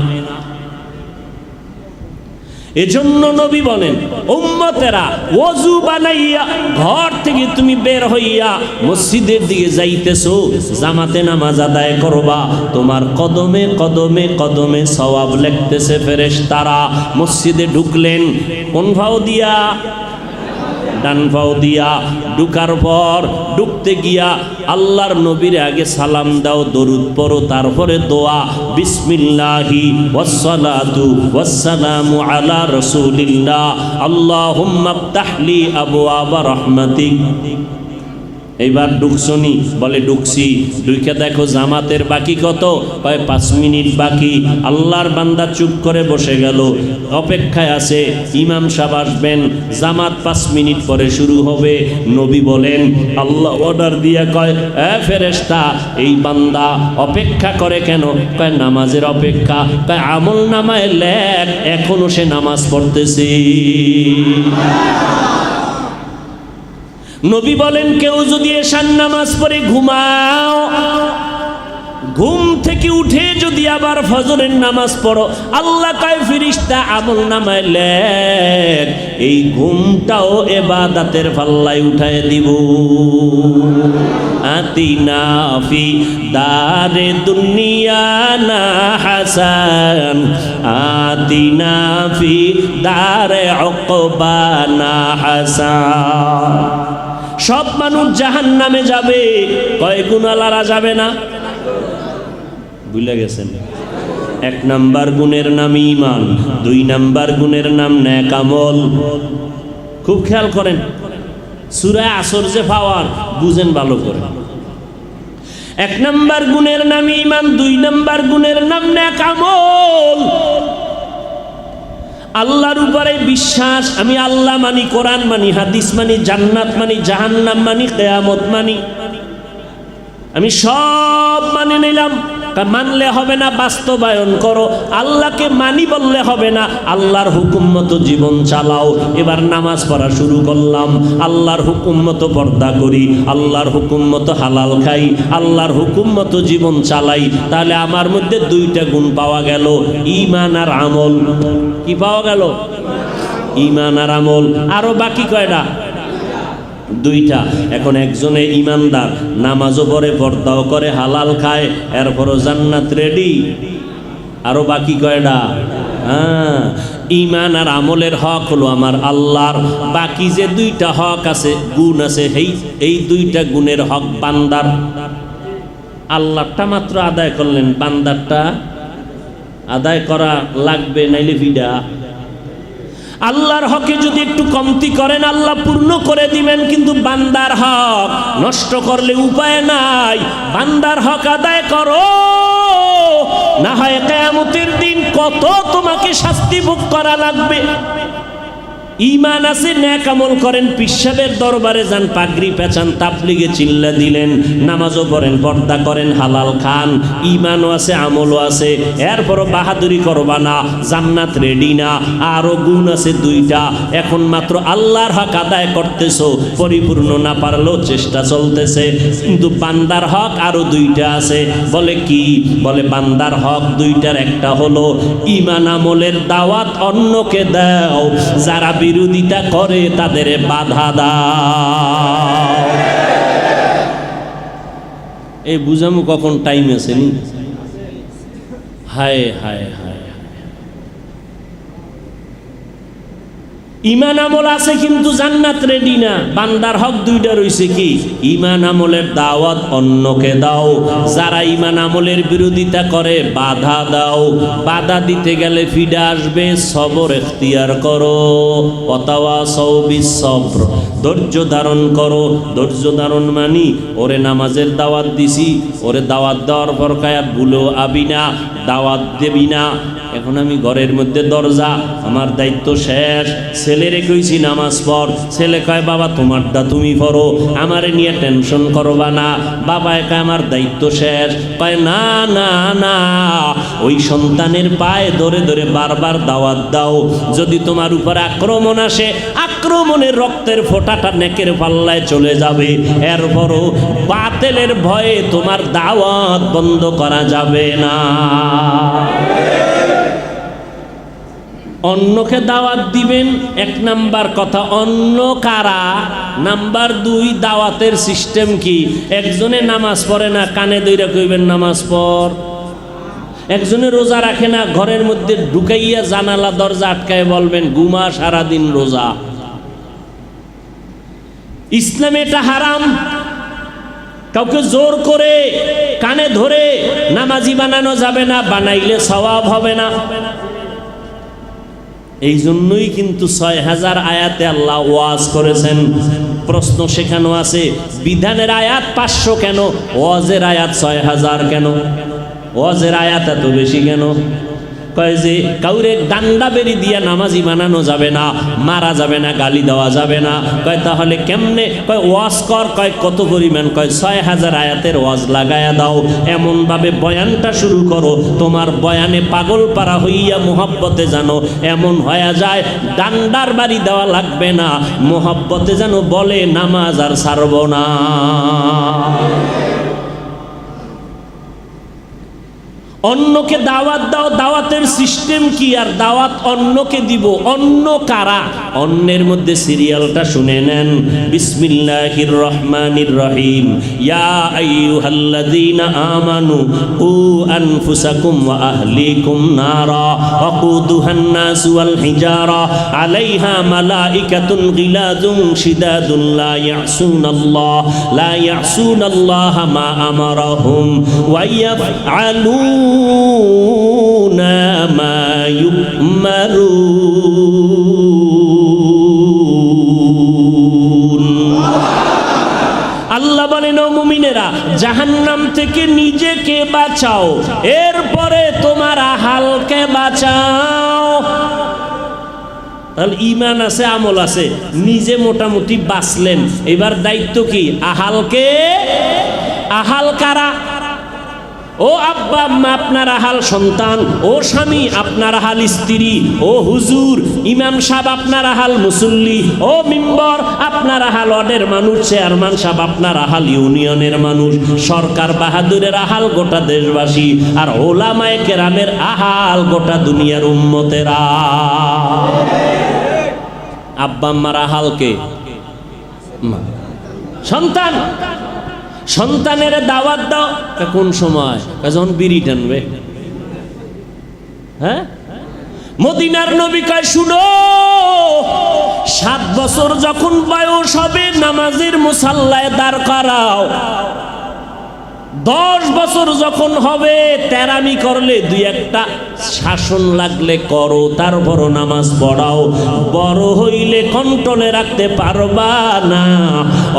এজন্য নবী বলেন, উম্মতেরা ওযু বানাইয়া ঘর থেকে তুমি বের হইয়া মসজিদের দিকে যাইতেছো, জামাতে নামাজ আদায় করবা, তোমার কদমে কদমে কদমে সওয়াব লিখতেছে ফেরেশতারা। মসজিদে ঢুকলেন কোন ভাও দিয়া? ডান পাও দিয়া। ঢুকার পর ঢুকতে গিয়া আল্লাহর নবীর আগে সালাম দাও, দরুদ পড়ো, তারপরে দোয়া, বিসমিল্লাহি ওয়াসসালাতু ওয়াসসালামু আলা রাসূলিল্লাহ আল্লাহুম্মা ইফতাহলি আবওয়াবা রাহমাতিক। এইবার ঢুকছনি? বলে ঢুকছি। ঢুকে দেখো জামাতের বাকি কত? কয় 5 মিনিট বাকি। আল্লাহর বান্দা চুপ করে বসে গেল, অপেক্ষায় আছে ইমাম সাহেব আসবেন, জামাত 5 মিনিট পরে শুরু হবে। নবী বলেন, আল্লাহ অর্ডার দিয়া কয়, এ ফেরেশতা, এই বান্দা অপেক্ষা করে কেন? কয় নামাজের অপেক্ষা। কয় আমল নামায় লেখ, এখনো সে নামাজ পড়তেছে। নবী বলেন, কেউ যদি এশার নামাজ পড়ে ঘুমাও, ঘুম থেকে উঠে যদি আবার ফজরের নামাজ পড়ো, আল্লাহ কয় ফেরেশতা আমল নামায় লেখ, এই ঘুমটাও ইবাদতের পাল্লায় উঠায় দিব। আতিনা ফি দারে দুনিয়া না হাসান, আতিনা ফি দারে উকবা না হাসান। সব মানুষ জাহান্নামে যাবে, কয় গুনাহগাররা যাবে না? ভুলে গেছেন? 1 নাম্বার গুণের নাম ঈমান, 2 নাম্বার গুণের নাম নেক আমল। খুব খেয়াল করেন, সূরা আসর যে পাওয়ার বুঝেন ভালো করে। 1 নাম্বার গুণের নাম ঈমান, 2 নাম্বার গুণের নাম নেক আমল। আল্লাহর উপরে বিশ্বাস, আমি আল্লাহ মানি, কোরআন মানি, হাদিস মানি, জান্নাত মানি, জাহান্নাম মানি, কিয়ামত মানি, আমি সব মানে নিলাম। মানলে হবে না, বাস্তবায়ন করো। আল্লাহকে মানি বললে হবে না, আল্লাহর হুকুম মতো জীবন চালাও। এবার নামাজ পড়া শুরু করলাম, আল্লাহর হুকুম মতো পর্দা করি, আল্লাহর হুকুম মতো হালাল খাই, আল্লাহর হুকুম মতো জীবন চালাই। তাহলে আমার মধ্যে 2টা গুণ পাওয়া গেল, ঈমান আর আমল। কি পাওয়া গেল? ঈমান আর আমল। আরো বাকি কয়টা? 2টা। এখন একজনে ইমানদার, নামাজও পড়ে, পর্দাও করে, হালাল খায়, এরপরও জান্নাত রেডি। আরো বাকি কয়টা? ঈমান আর আমলের হক হলো আমার আল্লাহর। বাকি যে 2টা হক আছে, গুণ আছে, এই 2টা গুণের হক বান্দার। আল্লাহরটা মাত্র আদায় করলেন, বান্দারটা আদায় করা লাগবে, নাইলে ভিডা। আল্লাহর হকে যদি একটু কমতি করেন, আল্লাহ পূর্ণ করে দিবেন, কিন্তু বান্দার হক নষ্ট করলে উপায় নাই। বান্দার হক আদায় করো, না হয় কিয়ামতের দিন কত তোমাকে শাস্তি ভোগ করা লাগবে। ঈমান আছে, নেক আমল করেন, পিসাবের দরবারে যান, পাগড়ি পেঁচান, তাবলিগে চিল্লা দিলেন, নামাজও পড়েন, পর্দা করেন, হালাল খান, ঈমানও আছে, আমলও আছে, এরপরও বাহাদুরি করবা না, জান্নাত রেডি না। আরো গুণ আছে 2টা। এখন মাত্র আল্লাহর হক আদায় করতেছো, পরিপূর্ণ না পারলেও চেষ্টা চলতেছে, কিন্তু বান্দার হক আরো 2টা আছে। বলে কি? বলে বান্দার হক 2টার একটা হলো ঈমান আমলের দাওয়াত অন্যকে দাও, যারা বিরোধিতা করে তাদের বাধা দাও। এই বুঝামু কখন টাইম আছে নি? হায় হায় হায়। ঈমান আমল আছে কিন্তু জান্নাত রেডি না। বান্দার হক 2টা রইছে কি? ঈমান আমলের দাওয়াত অন্যকে দাও, যারা ঈমান আমলের বিরোধিতা করে বাধা দাও। বাধা দিতে গেলে ফিডা আসবে, সবর এখতিয়ার করো। ওয়াতাওয়াসাউ বিস-সবর, ধৈর্য ধারণ করো। ধৈর্য ধারণ মানি, ওরে নামাজের দাওয়াত দিছি, ওরে দাওয়াত দেওয়ার পর কায়াত ভুলেও আবি না, দাওয়াত দেবি না। এখন আমি ঘরের মধ্যে দরজা, আমার দায়িত্ব শেষ। ছেলেরে কইছি নামাজ পড়, ছেলে কয় বাবা তোমারটা তুমি পড়ো, আমারে নিয়ে টেনশন করবা না। বাবা একা আমার দায়িত্ব শেষ। কয় না না না, ওই সন্তানের পায়ে ধরে ধরে বারবার দাওয়াত দাও। যদি তোমার উপর আক্রমণ আসে, আক্রমণের রক্তের ফোঁটাটা নেকের পাল্লায় চলে যাবে, এরপরও বাতিলের ভয়ে তোমার দাওয়াত বন্ধ করা যাবে না। অন্যকে দাওয়াত দিবেন, 1 নাম্বার কথা। অন্য কারা? নাম্বার 2, দাওয়াতের সিস্টেম কি? একজনে নামাজ পড়ে না, কানে দইরা কইবেন নামাজ পড়। একজনে রোজা রাখে না, ঘরের মধ্যে ঢুকাইয়া জানালা দরজা আটকায় বলবেন ঘুমা, সারাদিন রোজা। ইসলামে এটা হারাম। কাউকে জোর করে কানে ধরে নামাজি বানানো যাবে না, বানাইলে সওয়াব হবে না। এই জন্যই কিন্তু 6000 আয়াতে আল্লাহ ওয়াজ করেছেন। প্রশ্ন সেখানে আছে, বিধানের আয়াত 500 কেন, ওয়াজের আয়াত 6000 কেন? ওয়াজের আয়াত এত বেশি কেন? কয় যে কাউরে ডান্ডা বেরি দিয়া নামাজি বানানো যাবে না, মারা যাবে না, গালি দেওয়া যাবে না। কয় তাহলে কেমনে? কয় ওয়াজ কর। কয় কত পরিমাণ? কয় 6000 আয়াতের ওয়াজ লাগায়া দাও, এমন ভাবে বয়ানটা শুরু করো, তোমার বয়ানে পাগল পারা হইয়া মোহাব্বতে জানো এমন হয়ে যায়, ডান্ডার বাড়ি দেওয়া লাগবে না, মোহাব্বতে যেন বলে নামাজ আর ছাড়ব না। অন্যকে দাওয়াত দাও, দাওয়াতের সিস্টেম কি আর দাওয়াত অন্যকে দিব, অন্য কারা? অন্যের মধ্যে সিরিয়ালটা শুনে নেন। বিসমিল্লাহির রহমানির রহিম। ইয়া আইয়ুহাল্লাযীনা আমানু কু আনফুসাকুম ওয়া আহলিকুম নারা ওয়াকুদুহান নাসু ওয়াল হিজারা আলাইহা মালাইকাতুন গিলাযুন শিদাদুন লা ইয়াসুনাল্লাহ মা আমারাহুম ওয়া ইয়াফআলুনা মা ইউমারুন। আল্লাহ বলেন, ও মুমিনেরা, জাহান্নাম থেকে নিজেকে বাঁচাও, এরপরে তোমার আহালকে বাঁচাও। তাহলে ইমান আছে, আমল আছে, নিজে মোটামুটি বাঁচলেন, এবার দায়িত্ব কি? আহালকে। আহাল কারা? ও আব্বা আম্মা আপনার আহাল সন্তান, ও স্বামী আপনার আহাল স্ত্রী, ও হুজুর ইমাম সাহেব আপনার আহাল মুসল্লি, ও মিম্বর আপনার আহাল ওয়ার্ডের মানুষ, চেয়ারম্যান সাহেব আপনার আহাল ইউনিয়নের মানুষ, সরকার বাহাদুরের আহাল গোটা দেশবাসী, আর ওলামায়ে কেরামের আহাল গোটা দুনিয়ার উম্মতেরা। আব্বা আম্মার আহালকে সন্তান। সন্তানের দাওয়াত দাও কোন সময়? যখন বিড়ি টানবে। হ্যাঁ, মদিনার নবী কয়, শুনো, 7 বছর যখন বয়স হবে নামাজের মুসাল্লায় দাঁড় করাও। 10 বছর যখন হবে তেরামি করলে 2-1টা শাসন লাগলে করো, তারপরও নামাজ পড়াও। বড় হইলে কন্ট্রোলে রাখতে পারবা না,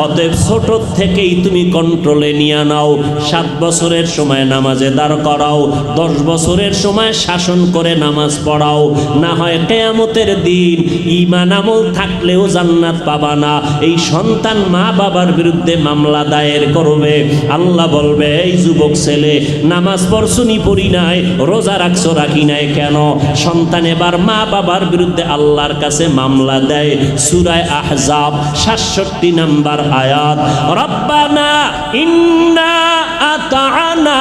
অতএব ছোট থেকেই তুমি কন্ট্রোলে নিয়ে নাও। 7 বছরের সময় নামাজে দাঁড় করাও, 10 বছরের সময় শাসন করে নামাজ পড়াও। না হয় কিয়ামতের দিন ঈমান আমল থাকলেও জান্নাত পাবা না। এই সন্তান মা বাবার বিরুদ্ধে মামলা দায়ের করবে। আল্লাহ বলবে, এই যুবক ছেলে, নামাজ পড়ছনি পড়ি নাই, রোজা রাখছো রাখি নাই কেন? সন্তান এবার মা বাবার বিরুদ্ধে আল্লাহর কাছে মামলা দেয়। সূরা আহজাব 67 নম্বর আয়াত। রব্বানা ইন্না আতা'না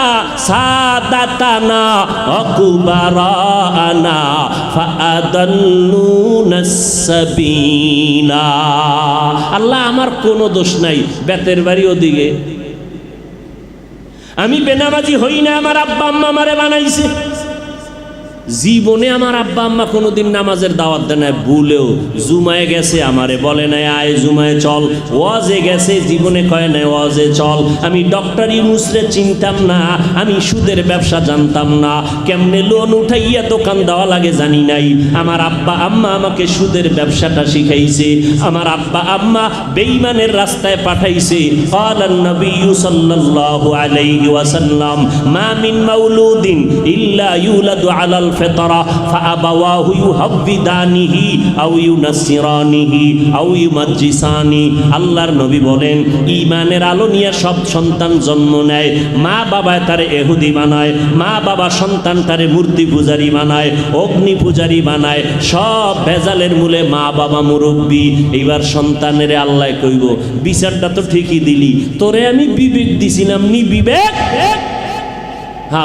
সাদাতানা ওয়া কুবারানা ফাআদাল্লুনাস সাবিলা। আল্লাহ, আমার কোনো দোষ নাই, বেতের বাড়ি ওদিকে, আমি বেনামাজি হই না, আমার আব্বা আম্মা আমারে বানাইছে। জীবনে আমার আব্বা আম্মা কোনোদিন নামাজের দাওয়াত দেয় না, ভুলেও। জুমায় গেছে আমারে বলে নাই আয় জুমায় চল, ওয়াজে গেছে জীবনে কয় নাই ওয়াজে চল। আমি ডক্টর ইউনূসরে চিনতাম না, আমি সুদের ব্যবসা জানতাম না, কেমনে লোন উঠাইয়া দোকান দেওয়া লাগে জানি নাই। আমার আব্বা আম্মা আমাকে সুদের ব্যবসাটা শিখাইছে, আমার আব্বা আম্মা বেঈমানের রাস্তায় পাঠাইছে। ক্বালান নবিয়্যু সাল্লাল্লাহু আলাইহি ওয়াসাল্লাম, মা মিন মাউলুদিন ইল্লা ইউলাদু আলাল ফিতরা ফাআবাওয়াহু ইউহাব্বিদানিহি আও ইউনাসসিরানিহি আও ইউমাজ্জিসানি। আল্লাহর নবী বলেন, ঈমানের আলো নিয়ে সব সন্তান জন্ম নেয়। মা বাবা তারে ইহুদি বানায়, মা বাবা সন্তান তারে মূর্তি পূজারি বানায়, অগ্নি পূজারি বানায়, সব ভেজালের মূলে মা বাবা মুরব্বী। এইবার সন্তানের আল্লাহ কইব, বিচারটা তো ঠিকই দিলি, তোরে আমি বিবেক দিছিলাম নি? বিবেক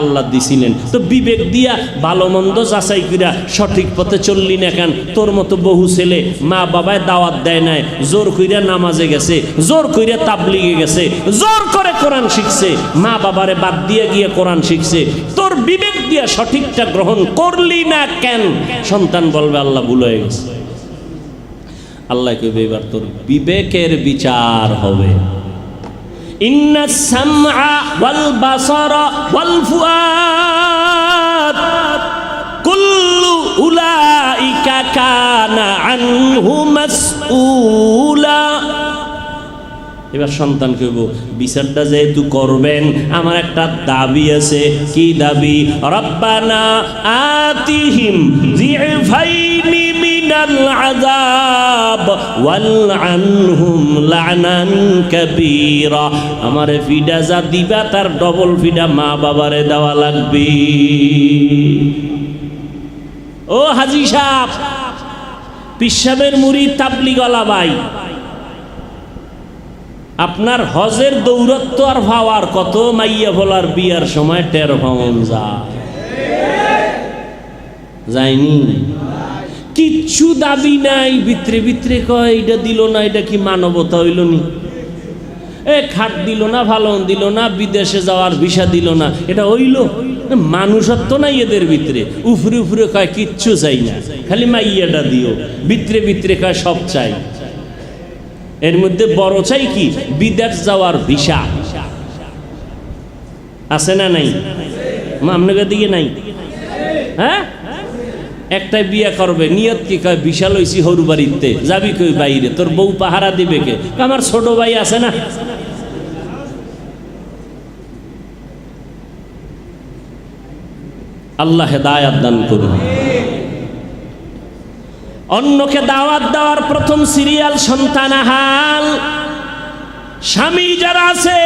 আল্লাহ দিছিলেন, তো বিবেক দিয়া ভালো মন্দ যাচাই কইরা সঠিক পথে চললি না কেন? তোর মতো বহু ছেলে মা বাবায় দাওয়াত দেয় নাই, জোর কইরা নামাজে গেছে, জোর কইরা তাবলিগে গেছে, জোর করে কোরআন শিখছে, মা বাবারে বাদ দিয়ে গিয়ে কোরআন শিখছে। তোর বিবেক দিয়া সঠিকটা গ্রহণ করলি না কেন? সন্তান বলবে আল্লাহ ভুল হয়ে গেছে। আল্লাহ কইবে, এবার তোর বিবেকের বিচার হবে। ইন্না সামআ ওয়াল বাসারা ওয়াল ফুআদ কুল্লু উলাইকা কানা আনহু মাসউলা। এবার সন্তান কইব, বিচারটা যেহেতু করবেন, আমার একটা দাবি আছে। কি দাবি? রব্বানা আতিহিম যিফাইনি মিনাল আযাব ওয়ালআনহুম লা'নান কাবীরা। আমারে ফিডা যা দিবা তার ডবল ফিডা মা বাবারে দেওয়া লাগবে। ও হাজী সাহেব, পিসাবের মুরিদ তাবলিগওয়ালা ভাই, আপনার হজের দৌরত্ব আর ভাওয়ার কত মাইয়া ভোলার বিয়ার সময় টের পাওয়া যায়। যায়নি, কিচ্ছু দাবি নাই, ভিতরে ভিতরে কয় এটা দিল না, এটা কি মানবতা হইল নি? খাট দিল না, ভালো দিল না, বিদেশে যাওয়ার ভিসা দিল না, এটা হইল? মানুষত্ব নাই এদের ভিতরে। উফরে উফরে কয় কিচ্ছু চাই না, খালি মাইয়াটা দিও। ভিতরে ভিতরে কয় সব চাই। এর মধ্যে বড় চাই কি? বিদেশ যাওয়ার ভিসা আছে না নাই? আপনাকে দিকে নাই? হ্যাঁ, একটাই বিয়ে করবে, নিয়ত কি কয় বিশাল হইছি হরু বাড়িতে, যাবি কই বাইরে, তোর বউ পাহারা দিবে কে? আমার ছোট ভাই আছে না। আল্লাহ হেদায়াত দান করুন। অন্যকে দাওয়াত দেওয়ার প্রথম সিরিয়াল সন্তানাহাল। স্বামী যারা আছে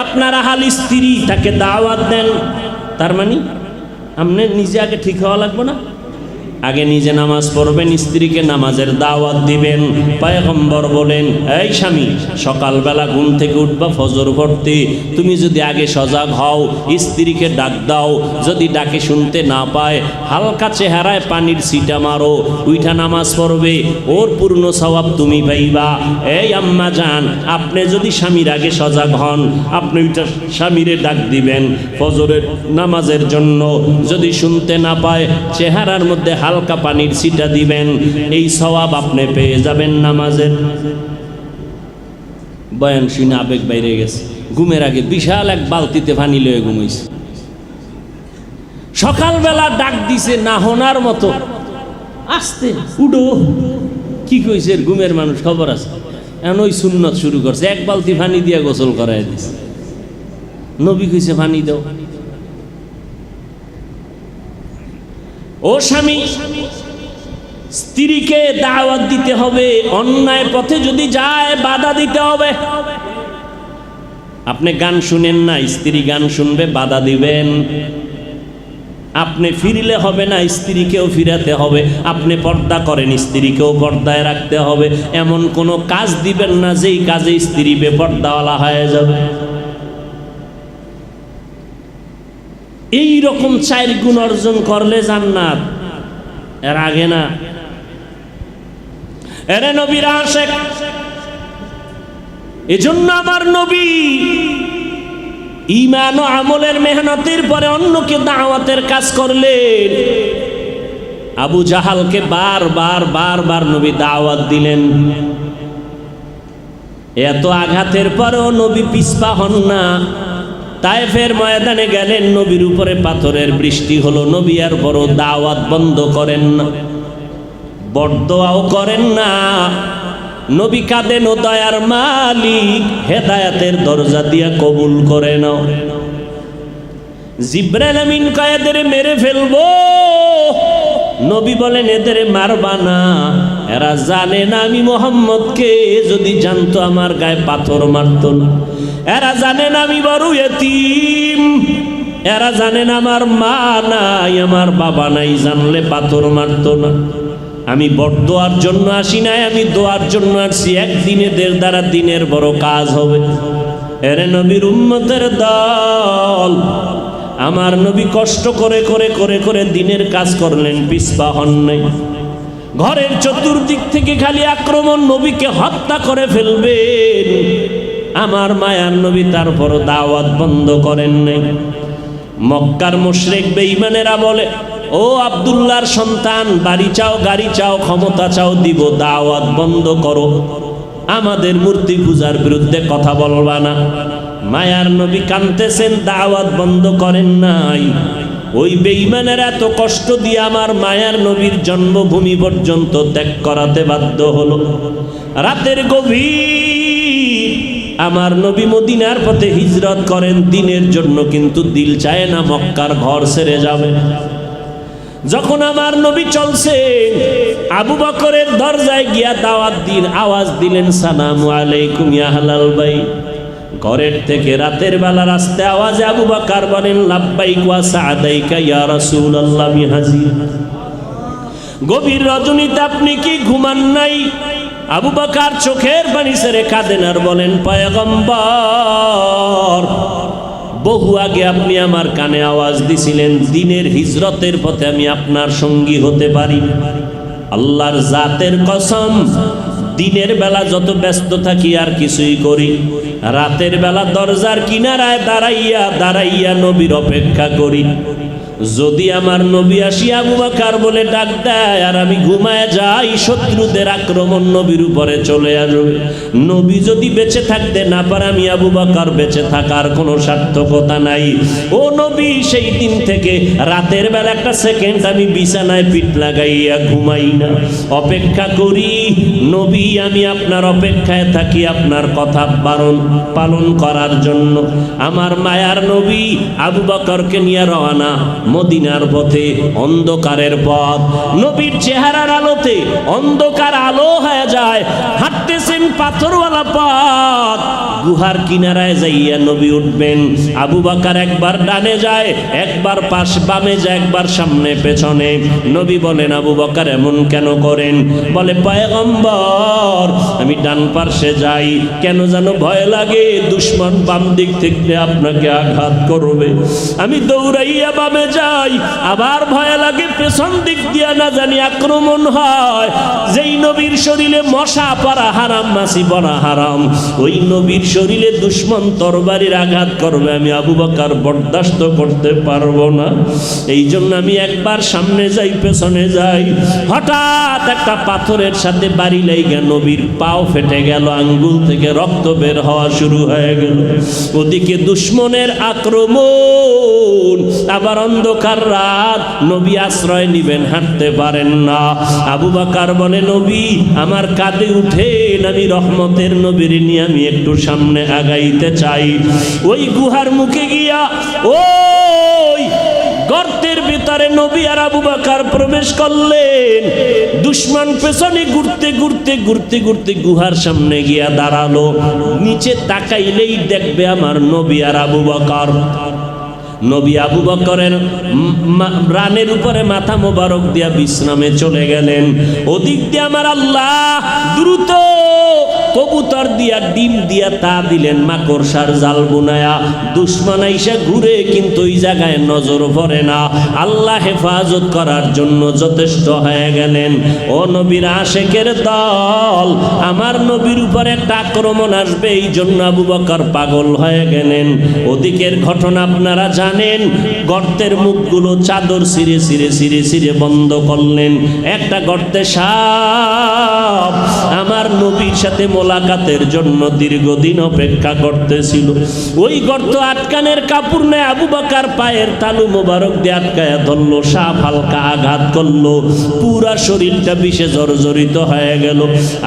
আপনারা হাল স্ত্রী তাকে দাওয়াত দেন। তার মানে আপনি নিজে আগে ঠিক হওয়া লাগবে না? আগে নিজে নামাজ পড়বেন, স্ত্রীকে নামাজের দাওয়াত দিবেন। পয়গম্বর বলেন, এই স্বামী, সকালবেলা ঘুম থেকে উঠবা ফজর পড়তে, তুমি যদি আগে সজাগ হও, স্ত্রীকে ডাক দাও, যদি ডাকে শুনতে না পায় হালকা চেহারায় পানির ছিটা মারো, উইঠা নামাজ পড়বে, ওর পূর্ণ সওয়াব তুমি পাইবা। এই আম্মা জান, আপনি যদি স্বামীর আগে সজাগ হন, আপনি ওইটা স্বামীরে ডাক দিবেন ফজরের নামাজের জন্য, যদি শুনতে না পায় চেহারার মধ্যে হালকা পানির ছিটা দিবেন, এই সওয়াব আপনি পেয়ে যাবেন নামাজের। বয়ান শুনে আবেগ বাইরে গেছে। ঘুমের আগে বিশাল এক বালতিতে পানি লয়ে ঘুমাইছে। সকালবেলা ডাক দিছে না হোনার মতো, আস্তে উডো, কি কইছে ঘুমের মানুষ, খবর আছে? এখন ওই সুন্নত শুরু করছে, এক বালতি পানি দিয়ে গোসল করাই দিছে। নবী কইছে পানি দাও। ও স্বামী, স্ত্রীকে দাওয়াত দিতে হবে, অন্যায় পথে যদি যায় বাধা দিতে হবে। আপনি গান শুনেন না, স্ত্রী গান শুনবে, বাধা দিবেন। আপনি ফিরলে হবে না, স্ত্রীকেও ফিরাতে হবে। আপনি পর্দা করেন, স্ত্রীকেও পর্দায় রাখতে হবে। এমন কোনো কাজ দিবেন না যেই কাজে স্ত্রী বেপর্দাওয়ালা হয়ে যাবে। এই রকম 4 গুণ অর্জন করলে জান্নাত, এর আগে না। এরে নবীর আশিক, এজন্য আমার নবী ঈমান ও আমলের মেহনতের পরে অন্যকে দাওয়াতের কাজ করলেন। আবু জাহালকে বারবার নবী দাওয়াত দিলেন। এত আঘাতের পরেও নবী পিছপা হন না। তায়েফের ময়দানে গেলেন, নবীর উপরে পাথরের বৃষ্টি হলো, নবী আর বড় দাওয়াত বন্ধ করেন না, বরদোয়াও করেন না। নবী কাঁদেন, ও দয়ার মালিক, হেদায়েতের দরজা দিয়া কবুল করে নাও। জিবরাইল আমিন কয় এদের মেরে ফেলবো। নবী বলেন, এদের মারবা না, এরা জানে না আমি মুহাম্মদকে, যদি জানতো আমার গায়ে পাথর মারতো না। এরা জানেন আমি বড় এতিম, এরা জানেন আমার মা নাই, আমার বাবা নাই, জানলে পাথর মারতো না। আমি বরদোয়ার জন্য আসি নাই, আমি দোয়ার জন্য আসছি। একদিনেদের দ্বারা দিনের বড় কাজ হবে। এরে নবীর উম্মতের দল, আমার নবী কষ্ট করে করে করে করে দিনের কাজ করলেন, পিছপা হন নাই। ঘরের চতুর্দিক থেকে খালি আক্রমণ, নবীকে হত্যা করে ফেলবেন। আমার মায়ার নবী তারপর দাওয়াত বন্ধ করেন নাই। মক্কার মুশরিক বেঈমানেরা বলে, ও আব্দুল্লাহর সন্তান, বাড়ি চাও, গাড়ি চাও, ক্ষমতা চাও, দিব, দাওয়াত বন্ধ করো। আমাদের মূর্তি পূজার বিরুদ্ধে কথা বলবা না। মায়ার নবী কাঁদতেছেন, দাওয়াত বন্ধ করেন নাই। ওই বেঈমানেরা এত কষ্ট দিয়ে আমার মায়ার নবীর জন্মভূমি পর্যন্ত ত্যাগ করাতে বাধ্য হলো। রাতের গভীর আমার নবী মদিনার পথে হিজরত করেন দিনের জন্য, কিন্তু দিল চায় না মক্কার ঘর ছেড়ে যাবে। যখন আমার নবী চলছেন, আবু বকরের দরজায় গিয়া দাওয়াত দিন আওয়াজ দিলেন, সালামু আলাইকুম ইয়া আহলাল বাইত। ঘরের থেকে রাতের বেলা রাস্তায় আওয়াজে আবু বকর বলেন, লাব্বাইক ওয়া সাআদাইকা ইয়া রাসূলুল্লাহ, আমি হাজির। গভীর রজনীতে আপনি কি ঘুমান নাই? আবু বকর চোখের পানি ছেড়ে কাঁদেন আর বলেন, পয়গম্বর, বহু আগে আপনি আমার কানে আওয়াজ দিছিলেন, দিনের হিজরতের পথে আমি আপনার সঙ্গী হতে পারি। আল্লাহর জাতের কসম, দিনের বেলা যত ব্যস্ত থাকি আর কিছুই করি, রাতের বেলা দরজার কিনারায় দাঁড়াইয়া দাঁড়াইয়া নবীর অপেক্ষা করি। যদি আমার নবী আসি আবু বকর বলে ডাক দেয় আর আমি ঘুমায় যাই, শত্রুদের আক্রমণ নবীর উপরে চলে আসবে। নবী যদি বেঁচে থাকতে না পারে, আমি আবু বকর বেঁচে থাকার কোনো সার্থকতা নাই। ও নবী, সেই দিন থেকে রাতের বেলা একটা সেকেন্ড আমি বিছানায় পিঠ লাগাইয়া ঘুমাই না, অপেক্ষা করি। নবী, আমি আপনার অপেক্ষায় থাকি আপনার কথা পালন করার জন্য। আমার মায়ার নবী আবু বকরকে নিয়ে রওনা মদিনার পথে, অন্ধকারের পথ। নবীর চেহারার আলোতে অন্ধকার আলো হয়ে যায়। হাঁটতেছেন পাথরওয়ালা পথ, গুহার কিনারায় যাইয়া নবী উঠবেন। আবু বকর একবার ডানে যায়, একবার পাশ বামে যায়, একবার সামনে পেছনে। নবী বলেন, আবু বকর এমন কেন করেন? বলে, পয়গম্বর, আমি ডান পাশে যাই কেন জানো? ভয় লাগে দুশমন বাম দিক থেকে আপনাকে আঘাত করবে। আমি দৌড়াইয়া বামে যাই, আবার ভয় লাগে পেছন দিক দিয়া না জানি আক্রমণ হয়। যেই নবীর শরীরে মশা পড়া হারাম, মাছি পড়া হারাম, ওই নবীর শরীরে দুশমন তরবারির আঘাত করবে, আমি আবু বকর বরদাস্ত করতে পারবো না। এই জন্য আমি একবার সামনে যাই, পেছনে যাই। হঠাৎ একটা পাথরের সাথে বাড়ি লেগে নবীর পাও ফেটে গেল, আঙ্গুল থেকে রক্ত বের হওয়া শুরু হয়ে গেল। ওদিকে দুশমনের আক্রমণ, আবার অন্ধকার রাত, নবী আশ্রয় নিবেন, হাঁটতে পারেন না। আবু বকর বলে, নবী আমার কাঁধে উঠেন, আমি রহমতের নবীর নিয়ে আমি একটু সামনে আগাইতে চাই। ওই গুহার মুখে গিয়া ওই গর্তের ভিতরে নবী আর আবু বকর প্রবেশ করলেন। দুশমন পেছনে ঘুরতে ঘুরতে ঘুরতে ঘুরতে গুহার সামনে গিয়া দাঁড়ালো। নিচে তাকাইলেই দেখবে আমার নবী আর আবু বকর। নবী আবু বকরের রানের উপরে মাথা মোবারক দিয়া বিশ্রামে চলে গেলেন। ওদিক দিয়ে আমার আল্লাহ দ্রুত কবুতর দিয়া ডিম দিয়া তা দিলেন, মাকড়সার জাল বুনায়া। দুশমন আইসা ঘুরে কিন্তু ওই জায়গায় নজর পড়ে না। আল্লাহ হেফাজত করার জন্য যথেষ্ট হয়ে গেলেন। ও নবীর আশেকের দল, আমার নবীর উপরে একটা আক্রমণ আসবে, এই জন্য আবু বকর পাগল হয়ে গেলেন। ওদিকের ঘটনা আপনারা জানেন। গর্তের মুখগুলো চাদর ছিঁড়ে ছিঁড়ে ছিঁড়ে ছিঁড়ে বন্ধ করলেন। একটা গর্তে সাপ আমার নবীর সাথে মোলাকাতের জন্য দীর্ঘদিন অপেক্ষা করতেছিল। ওই গর্ত আটকানের কাপড় নেয় আবু বকর পায়ের তালু মোবারক দিয়ে আটকায়া ধরলো। সাপ হালকা আঘাত করলো, পুরা শরীরটা বিষে জর্জরিত হয়ে গেল।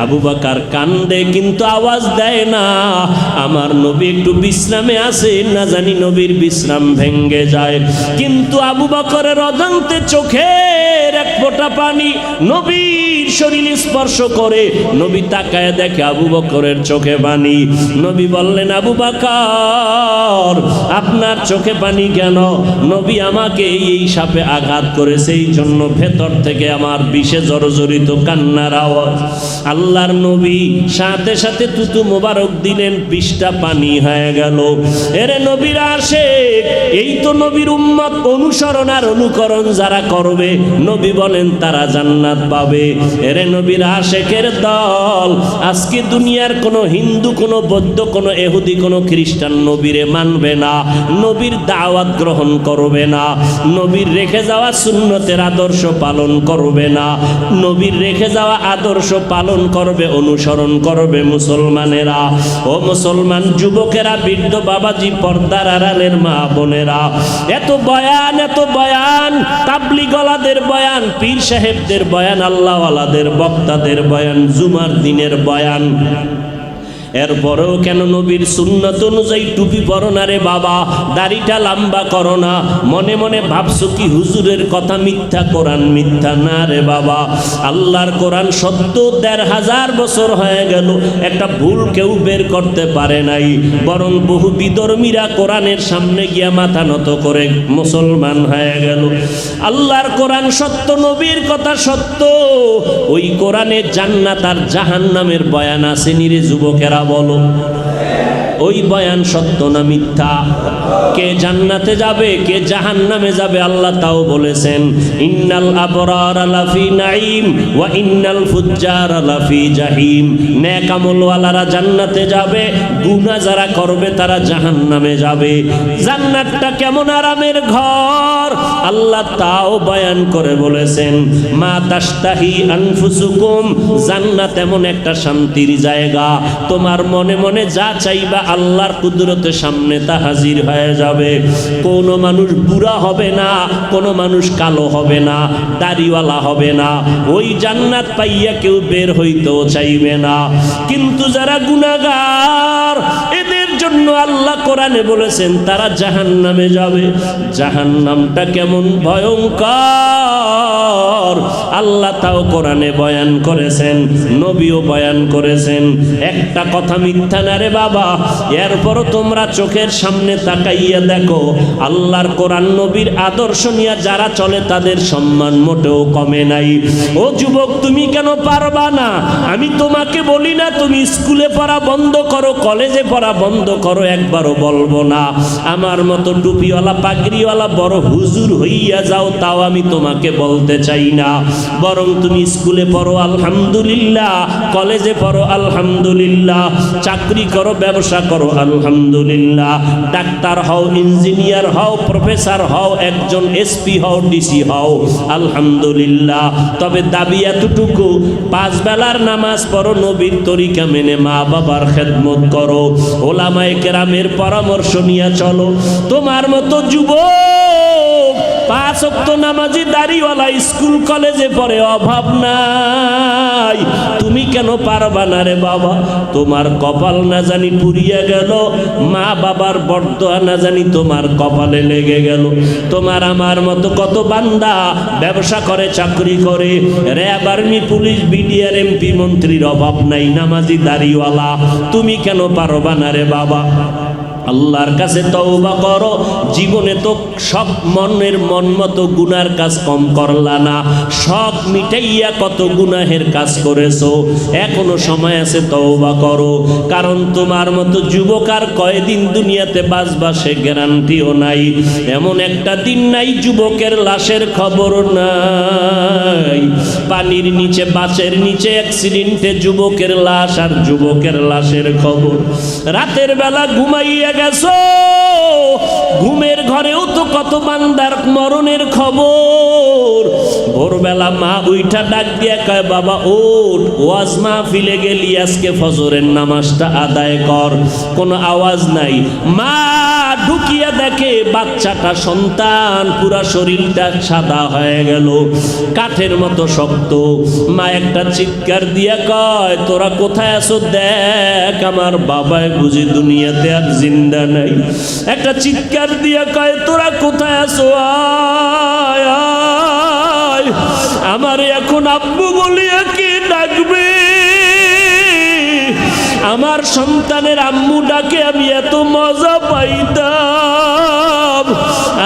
আবু বকর কান্দে কিন্তু আওয়াজ দেয় না। আমার নবী একটু বিশ্রামে আছে, না জানি নবীর বিশ্রাম ভেঙ্গে যায়। কিন্তু আবু বকরের অজান্তে চোখের এক ফোঁটা পানি নবীর শরীর স্পর্শ করে। নবী তাকায় দেখে আবু বকরের চোখে পানি। নবী বললেন, আবু বকর আপনার চোখে পানি কেন? নবী, আমাকে এই সাপে আঘাত করেছে, এই জন্য ভেতর থেকে আমার বিষে জর্জরিত কান্নার আওয়াজ। আল্লাহর নবী সাথে সাথে তুতু মোবারক দিলেন, বিষটা পানি হয়ে গেল। এরে নবীর আশিক, এই তো নবীর উম্মত, অনুসরণ আর অনুকরণ যারা করবে, নবী বলেন তারা জান্নাত পাবে। এরে নবীর আশিকের দল, আজকে দুনিয়ার কোনো হিন্দু, কোনো বৌদ্ধ, কোনো ইহুদি, কোনো খ্রিস্টান নবীরে মানবে না, নবীর দাওয়াত গ্রহণ করবে না, নবীর রেখে যাওয়া সুন্নতের আদর্শ পালন করবে না। নবীর রেখে যাওয়া আদর্শ পালন করবে, অনুসরণ করবে মুসলমানেরা। ও মুসলমান যুবকেরা, বৃদ্ধ বাবাজি, পর্দার আড়ালের মা বোনেরা, এত বয়ান, এত বয়ান, তাবলিগওয়ালাদের বয়ান, পীর সাহেবদের বয়ান, আল্লাহওয়ালাদের বক্তাদের বয়ান, জুমার দিনের বয়ান, এরপরেও কেন নবীর সুন্নত অনুযায়ী টুপি পরো না রে বাবা, দাড়িটা লম্বা করো না? মনে মনে ভাবছো কি হুজুরের কথা মিথ্যা, কোরআন মিথ্যা? না রে বাবা, আল্লাহর কোরআন সত্য ১৫০০ বছর হয়ে গেল, একটা ভুল কেউ বের করতে পারে নাই। বরং বহু বিধর্মীরা কোরআনের সামনে গিয়া মাথা নত করে মুসলমান হয়ে গেল। আল্লাহর কোরআন সত্য, নবীর কথা সত্য। ওই কোরআনে জান্নাত আর জাহান্নামের বয়ান আছে নিরে যুবকেরা, বলো ওই বয়ান সত্য না মিথ্যা? কে জান্নাতে যাবে কে জাহান্নামে যাবে আল্লাহ তাও বলেছেন, ইন্নাল আবরারা লাফি নাঈম ওয়া ইন্নাল ফুজ্জারা লাফি জাহিম। নেক আমলওয়ালারা জান্নাতে যাবে, গুনাহ যারা করবে তারা জাহান্নামে যাবে। জান্নাতটা কেমন আরামের ঘর আল্লাহ তাও বয়ান করে বলেছেন, মা তাশতাহি আনফুসুকুম, জান্নাত এমন একটা শান্তির জায়গা, তোমার মনে মনে যা চাইবা আল্লাহর কুদরতের সামনে তা হাজির হয়ে যাবে। কোনো মানুষ বুড়া হবে না, কোনো মানুষ কালো হবে না, দাড়িওয়ালা হবে না, ওই জান্নাত পাইয়া কেউ বের হইতেও চাইবে না। কিন্তু যারা গুনাহগার এদের জন্য আল্লাহ কোরআনে বলেছেন তারা জাহান্নামে যাবে। জাহান্নামটা কেমন ভয়ঙ্কর আল্লাহ তাও কোরআনে বয়ান করেছেন, নবীও বয়ান করেছেন। একটা কথা মিথ্যা না রে বাবা, এরপরও তোমরা চোখের সামনে তাকাইয়া দেখো, আল্লাহর কোরআন নবীর আদর্শ নিয়ে যারা চলে তাদের সম্মান মোটেও কমে নাই। ও যুবক, তুমি কেন পারবা না? আমি তোমাকে বলি না তুমি স্কুলে পড়া বন্ধ করো, কলেজে পড়া বন্ধ করো, একবারও বলবো না আমার মতো টুপিওয়ালা পাগড়িওয়ালা বড় হুজুর হইয়া যাও, তাও আমি তোমাকে বলতে চাই না। বরং তুমি স্কুলে পড়ো আলহামদুলিল্লাহ, কলেজে পড়ো আলহামদুলিল্লাহ, চাকরি করো, ব্যবসা করো আলহামদুলিল্লাহ, ডাক্তার হও, ইঞ্জিনিয়ার হও, প্রফেসর হও, একজন এসপি হও, ডিসি হও আলহামদুলিল্লাহ। তবে দাবি এতটুকু, 5 বেলার নামাজ পড়ো, নবীর তরিকা মেনে মা বাবার খেদমত করো, ওলামায়ে কেরামের পরামর্শ নিয়ে চলো। তোমার মতো যুবক 5 ওয়াক্ত নামাজি দাড়িওয়ালা স্কুল কলেজে পড়ে, অভাব নাই। তুমি কেন পারবা না রে বাবা? তোমার কপাল না জানি পুড়িয়া গেল, মা বাবার বরদোয়া না জানি তোমার কপালে লেগে গেল। তোমার আমার মতো কত বান্দা ব্যবসা করে, চাকরি করে, RAB, army, police, BDR, MP, মন্ত্রীর অভাব নাই, নামাজি দাড়িওয়ালা। তুমি কেন পারবা না রে বাবা? আল্লাহর কাছে তওবা করো। জীবনে তো সব মনের মন মতো গুনার কাজ কম করলা না, সব মিটাইয়া কত গুনাহের কাজ করেছো, এখনো সময় আছে, তওবা করো। কারণ তোমার মতো যুবক আর কয়দিন দুনিয়াতে বাঁচবা সে গ্যারান্টিও নাই। এমন একটা দিন নাই যুবকের লাশের খবর নাই। পানির নিচে, বাঁচের নিচে অ্যাক্সিডেন্টে যুবকের লাশ আর যুবকের লাশের খবর। রাতের বেলা ঘুমাইয়া গেছো, ঘুমের ঘরেও তো কত বান্দার মরণের খবর। ভোরবেলা মা উইঠা ডাক দিয়া কয়, বাবা ওঠ, ওয়াজ মাহফিলে গেলি, আজকে ফজরের নামাজটা আদায় কর। কোনো আওয়াজ নাই। মা ঢুকিয়া দেখে বাচ্চাটা, সন্তান, পুরা শরীরটা সাদা হয়ে গেল, কাঠের মতো শক্ত। মা একটা চিৎকার দিয়া কয়, তোরা কোথায় আছো? দেখ আমার বাবাই বুঝি দুনিয়াতে আর জিন্দা নাই। একটা চিৎকার দিয়া কয়, তোরা কোথায় আছো? আয় আয়, আমার এখন আব্বু বলিয়া কে ডাকবে? আমার সন্তানের আম্মু ডাকে আমি এত মজা পাইতাম,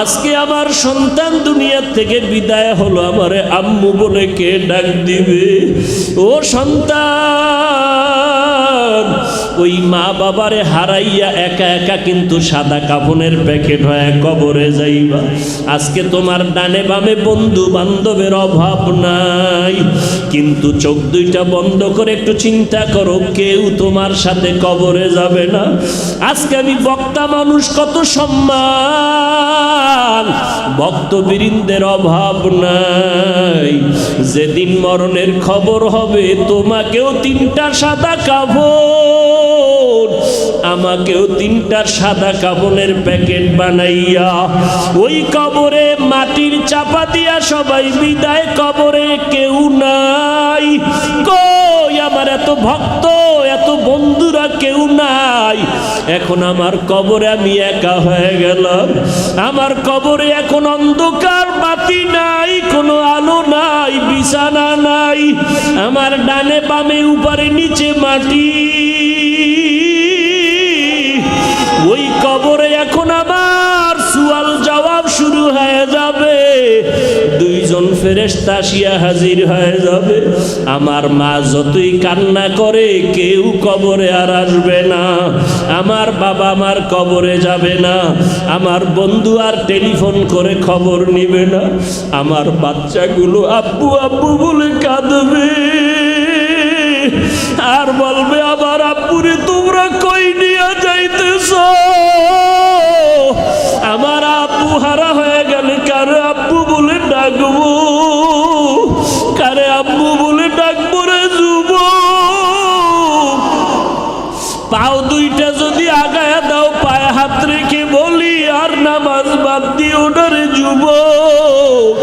আজকে আমার সন্তান দুনিয়া থেকে বিদায় হলো, আমারে আম্মু বলে কে ডাক দিবে? ও সন্তান, ওই মা বাবারে হারাইয়া একা একা কিন্তু সাদা কাফনের প্যাকেট হয়ে কবরে যাইবা। আজকে তোমার ডানে বামে বন্ধু বান্ধবের অভাব নাই, কিন্তু চোখ দুইটা বন্ধ করে একটু চিন্তা করো, কেউ তোমার সাথে কবরে যাবে না। আজকে আমি বক্তা মানুষ, কত সম্মান, ভক্তবৃন্দের অভাব নাই। যেদিন মরণের খবর হবে, তোমাকেও 3টা সাদা কাফন, আমাকেও 3টা সাদা কাফনের প্যাকেট বানাইয়া ওই কবরে মাটির চাপা দিয়া সবাই বিদায়। কবরে কেউ নাই, কই আমার এত ভক্ত, এত বন্ধুরা কেউ নাই। এখন আমার কবরে আমি একা হয়ে গেলাম। আমার কবরে এখন অন্ধকার, বাতি নাই, কোনো আলো নাই, বিছানা নাই, আমার ডানে বামে উপরে নিচে মাটি। ওই কবরে এখন আমার সুয়াল জবাব শুরু হয়ে যাবে। 2 জন ফেরেশতা আসিয়া হাজির হয়ে যাবে। আমার মা যতই কান্না করে কেউ কবরে আর আসবে না, আমার বাবা আমার কবরে যাবে না, আমার বন্ধু আর টেলিফোন করে খবর নিবে না, আমার বাচ্চাগুলো আব্বু আব্বু বলে কাঁদবে আর বলবে আমার আব্বুরে তোমরা কই নিয়ে যাইতেছ। আমার আব্বু হারা হয়ে গেলে কারে আব্বু বলে ডাকবো, কারে আব্বু বলে ডাকবো রে যুবক। পাও দুইটা যদি আগায়া দাও, পায়ে হাত রেখে বলি আর নামাজ বাদ দিও না রে যুবক,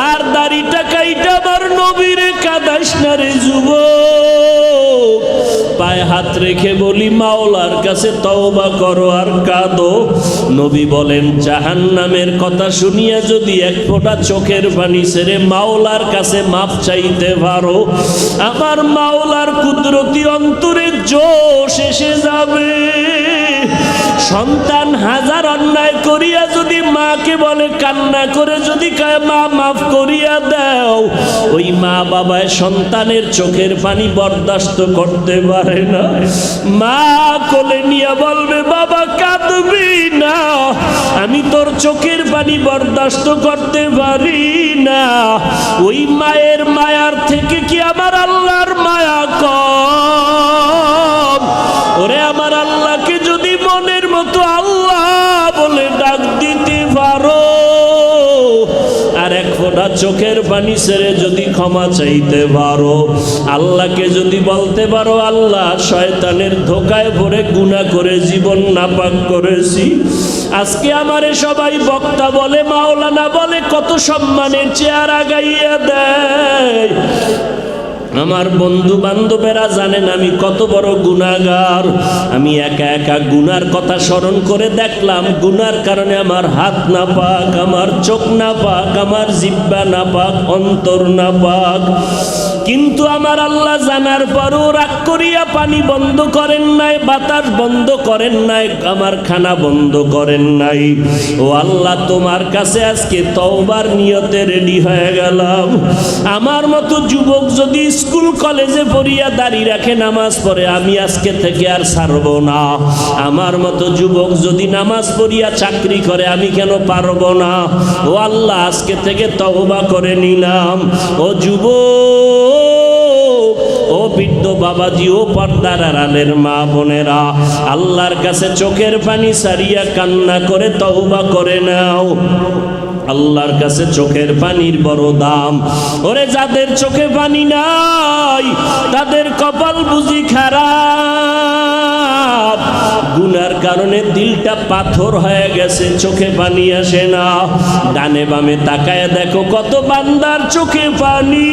আর দাড়িটা কাইটা আমার নবীরে কাদাইস না রে যুবক। পায়ে হাত রেখে বলি মাওলার কাছে তওবা করো আর কাঁদো। নবী বলেন জাহান্নামের কথা শুনিয়া যদি এক ফোঁটা চোখের পানি ছেড়ে মাওলার কাছে মাপ চাইতে পারো, আমার মাওলার কুদরতি অন্তরে জোশ এসে যাবে। সন্তান হাজার অন্যায় করিয়া যদি মাকে বলে কান্না করে যদি কয় মা মাফ করিয়া দাও, ওই মা বাবায় সন্তানের চোখের পানি বরদাস্ত করতে পারে না। মা কোলে নিয়ে বলবে বাবা কাঁদবি না, আমি তোর চোখের পানি বরদাস্ত করতে পারি না। ওই মায়ের মায়ার থেকে কি আমার আল্লাহর মায়া কম? ওরে আমার আল্লাহকে যদি মনের মতো আল্লাহ বলে ডাক দিতে পারো, আর এক ফোঁটা চোখের পানি ছেড়ে যদি ক্ষমা চাইতে পারো, আল্লাহকে যদি বলতে পারো আল্লাহ শয়তানের ধোকায় পড়ে গুনাহ করে জীবন নাপাক করেছি, আজকে আমারে সবাই বক্তা বলে মাওলানা বলে কত সম্মানের চেয়ার আগাইয়া দেয়। আমার বন্ধু বান্ধবেরা জানেন আমি কত বড় গুনাহগার। আমি একা একা গুনার কথা স্মরণ করে দেখলাম, গুনার কারণে আমার হাত না পাক, আমার চোখ না পাক, আমার জিহ্বা না পাক, অন্তর না পাক। কিন্তু আমার আল্লাহ জানার পরও রাগ করিয়া পানি বন্ধ করেন নাই, বাতাস বন্ধ করেন নাই, আমার খানা বন্ধ করেন নাই। ও আল্লাহ তোমার কাছে আজকে তওবার নিয়তে রেডি হয়ে গেলাম। আমার মতো যুবক যদি স্কুল কলেজে পড়িয়া দাঁড়িয়ে রাখে নামাজ পড়ে, আমি আজকে থেকে আর ছাড়বো না। আমার মতো যুবক যদি নামাজ পড়িয়া চাকরি করে, আমি কেন পারবো না? ও আল্লাহ আজকে থেকে তওবা করে নিলাম। ও যুবক, ও বৃদ্ধ বাবাজি, ও পর্দার আড়ালের মা বোনেরা, আল্লাহর কাছে চোখের পানি সারিয়া কান্না করে তওবা করে নাও। আল্লাহর কাছে চোখের পানির বড় দাম। ওরে যাদের চোখে পানি নাই তাদের কপাল বুঝি খারাপ, গুনার কারণে দিলটা পাথর হয়ে গেছে, চোখে পানি আসে না। ডানে বামে তাকায় দেখো কত বান্দার চোখে পানি।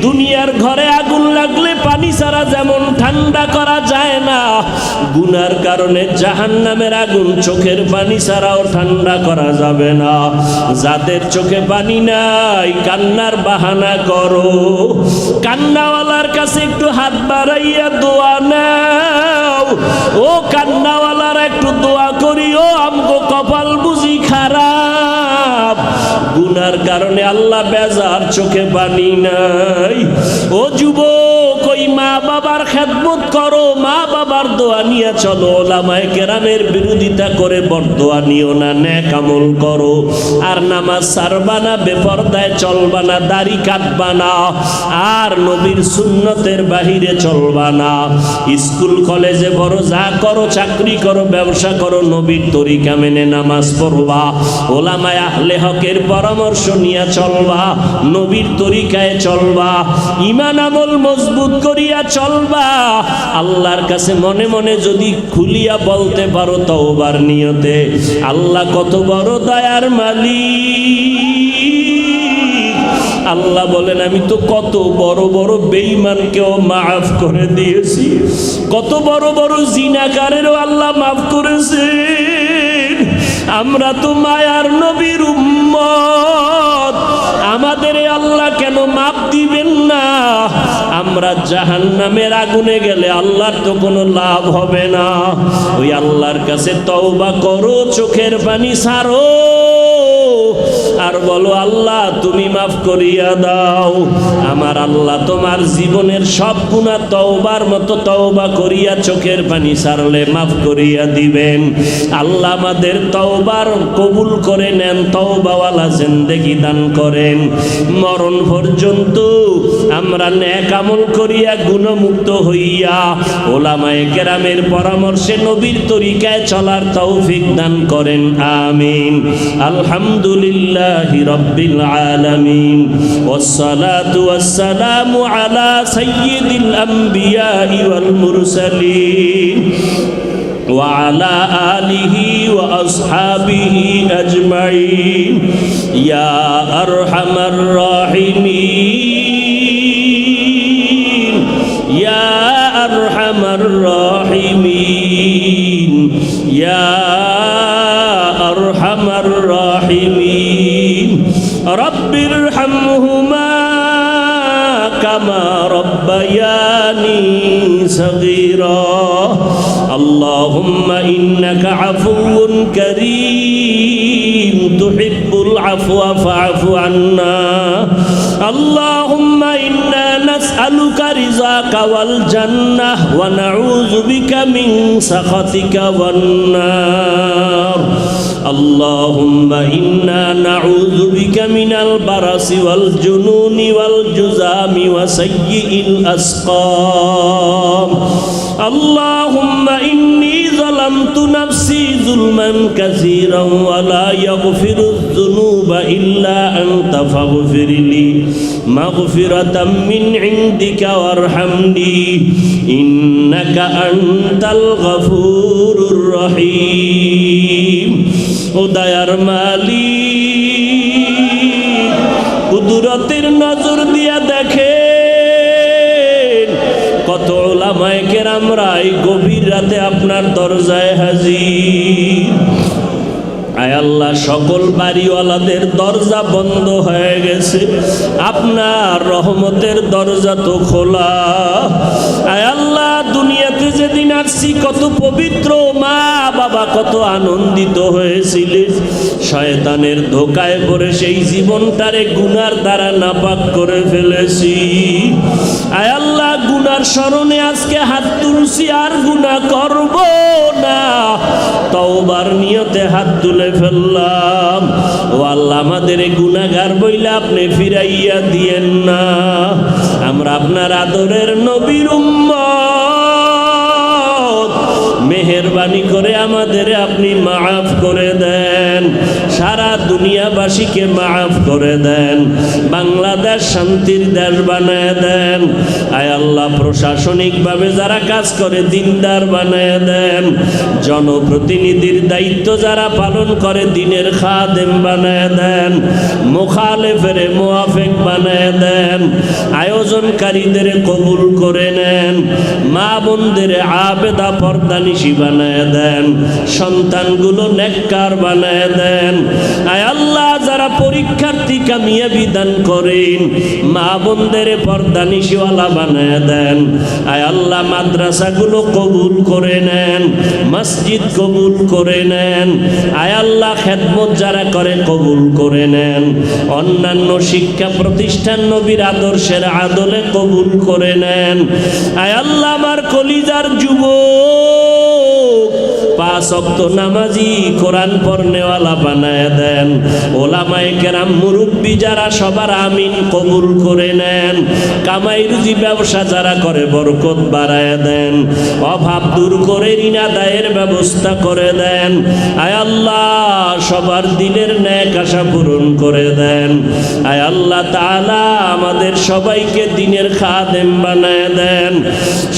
দুনিয়ার ঘরে আগুন লাগলে পানি ছাড়া যেমন ঠান্ডা করা যায় না, গুনার কারণে জাহান্নামের আগুন চোখের পানি ছাড়াও ঠান্ডা করা যাবে না। যাদের চোখে পানি নাই কান্নার বাহানা করো, কান্নাওয়ালার কাছে একটু হাত বাড়াইয়া দোয়া নাও। ও কান্নাওয়ালার একটু দোয়া করিও, আমগো কপাল বুঝি খারাপ, গুনার কারণে আল্লাহ বেজার, চোখে পানি নাই। ও যুবক, ওই মা বাবার খেদমত করো, মা বাবার দোয়া নিয়ে চলো। ওলামায়ে কেরামের বিরোধিতা করে বরদোয়া নিও না, নেক আমল করো। আর নামাজ ছাড়বা না, বেপরদায় চলবা না, দাড়ি কাটবা না, আর নবীর সুন্নতের বাহিরে চলবা না। স্কুল কলেজে বড় যা করো, চাকরি করো, ব্যবসা করো, নবীর তরিকা মেনে নামাজ পড়বা। ওলামায়ে আহলে হকের পরামর্শ নিয়ে চলবা, নবীর তরিকায় চলবা, ঈমান আমল মজবুত করিয়া চলবা। আল্লাহর কাছে মনে মনে যদি খুলিয়া বলতে পারো তওবার নিয়তে, আল্লাহ কত বড় দয়ার মালিক। আল্লাহ বলেন আমি তো কত বড় বড় বেঈমানকেও মাফ করে দিয়েছি, কত বড় বড় জিনাকারেরও আল্লাহ মাফ করেছেন। আমরা তো মায়ার নবীর উম্মত, আমাদের আল্লাহ কেন মাফ দিবেন না? আমরা জাহান্নামের আগুনে গেলে আল্লাহর তো কোনো লাভ হবে না। ওই আল্লাহর কাছে তওবা করো, চোখের পানি ছাড়ো। আর বলো আল্লাহ তুমি মাফ করিয়া দাও। আমার আল্লাহ তোমার জীবনের সব গুনাহ তওবার মতো তওবা করিয়া চোখের পানি ছাড়লে মাফ করিয়া দিবেন। আল্লাহ আমাদের তওবার কবুল করে নেন, তওবাওয়ালা জিন্দেগি দান করেন। মরণ পর্যন্ত আমরা নেক আমল করিয়া গুণমুক্ত হইয়া ওলামায়ে কেরামের পরামর্শে নবীর তরিকায় চলার তৌফিক দান করেন, আমিন। আলহামদুলিল্লাহি রাব্বিল আলামিন ওয়াসসালাতু ওয়াসসালামু আলা সাইয়্যিদিল আমবিয়াই ওয়াল মুরসালিন وعلى آله وأصحابه أجمعين يا أرحم الراحمين يا أرحم الراحمين يا أرحم الراحمين رب ارحمهما كما ربياني صغيرا اللهم إنك عفو كريم تحب العفو فاعف عنا اللهم إنا نسألك رضاك والجنة ونعوذ بك من سخطك والنار اللهم إنا نعوذ بك من البرص والجنون والجذام وسيء الأسقام اللهم إني ظلمت نفسي ظلما كثيرا ولا يغفر الذنوب إلا أنت فاغفر لي مغفرة من عندك وارحمني إنك أنت الغفور الرحيم ও দয়ার মালিক কুদরতের নজর দিয়া দেখেন কত উলামায়ে কেরামরা এই গভীর রাতে আপনার দরজায় হাজির। আয় আল্লাহ সকল বাড়িওয়ালাদের দরজা বন্ধ হয়ে গেছে, আপনার রহমতের দরজা তো খোলা। আয় আল্লাহ দুনিয়াতে যেদিন আসছি কত পবিত্র মা বাবা কত আনন্দিত হয়েছিলেন, শয়তানের ধোকায় পড়ে সেই জীবনটারে গুনার দ্বারা নাপাক করে ফেলেছি। আয় আল্লাহ গুনার স্মরণে আজকে হাত তুলছি, আর গুনাহ করব না, তওবার নিয়তে হাত তুলে ফেললাম। ও আল্লাহ আমাদের গুনাহগার বইলা আপনি ফিরাইয়া দিয়েন না। আমরা আপনার আদরের নবীর উম্মত, মেহেরবানি করে আমাদের আপনি মাফ করে দেন, সারা দুনিয়াবাসীকে মাফ করে দেন, বাংলাদেশ শান্তির দেশ বানায় দেন। আয় আল্লাহ প্রশাসনিকভাবে যারা কাজ করে দিনদার বানায় দেন, জনপ্রতিনিধির দায়িত্ব যারা পালন করে দিনের খাদেম বানায় দেন, মুখালেফের মুআফিক বানায় দেন, আয়োজনকারীদের কবুল করে নেন, মা বোনদের আবেদা পর্দানিশী বানায় দেন, সন্তানগুলো নেককার বানায় দেন। আয় আল্লাহ যারা পরীক্ষার্থী কামিয়াবি দান করেন, মা বোনদের পর্দানিশীওয়ালা বানায় দেন। আয় আল্লাহ মাদ্রাসাগুলো কবুল করে নেন, মসজিদ কবুল করে নেন। আয় আল্লাহ খেদমত যারা করে কবুল করে নেন, অন্যান্য শিক্ষা প্রতিষ্ঠান নবীর আদর্শের আদলে কবুল করে নেন। আয় আল্লাহ আমার কলিজার যুবক পাঁচ ওয়াক্ত নামাজি কোরআন পড়নেওয়ালা বানায় দেন, ওলামায়ে কেরাম মুরব্বী যারা সবার আমিন কবুল করে নেন। কামাই রুজি ব্যবসা যারা করে বরকত বাড়ায় দেন, অভাব দূর করে ঋণ আদায়ের ব্যবস্থা করে দেন। আয় আল্লাহ সবার দিনের ন্যাক আশা পূরণ করে দেন। আয় আল্লাহ তাআলা আমাদের সবাইকে দিনের খাদেম বানায় দেন,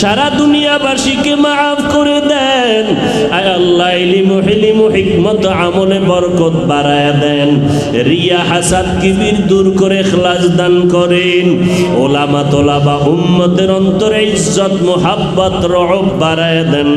সারা দুনিয়াবাসীকে মাফ করে দেন। আয় আল্লাহ ইলমু হিলমু হিকমত আমলে বরকত বাড়ায় দেন, রিয়া হাসাদ কিবির দূর করে ইখলাস দান করেন। ওলামা তোলাবা উম্মতের অন্তরে ইজ্জত মুহাব্বত রহব বাড়ায় দেন।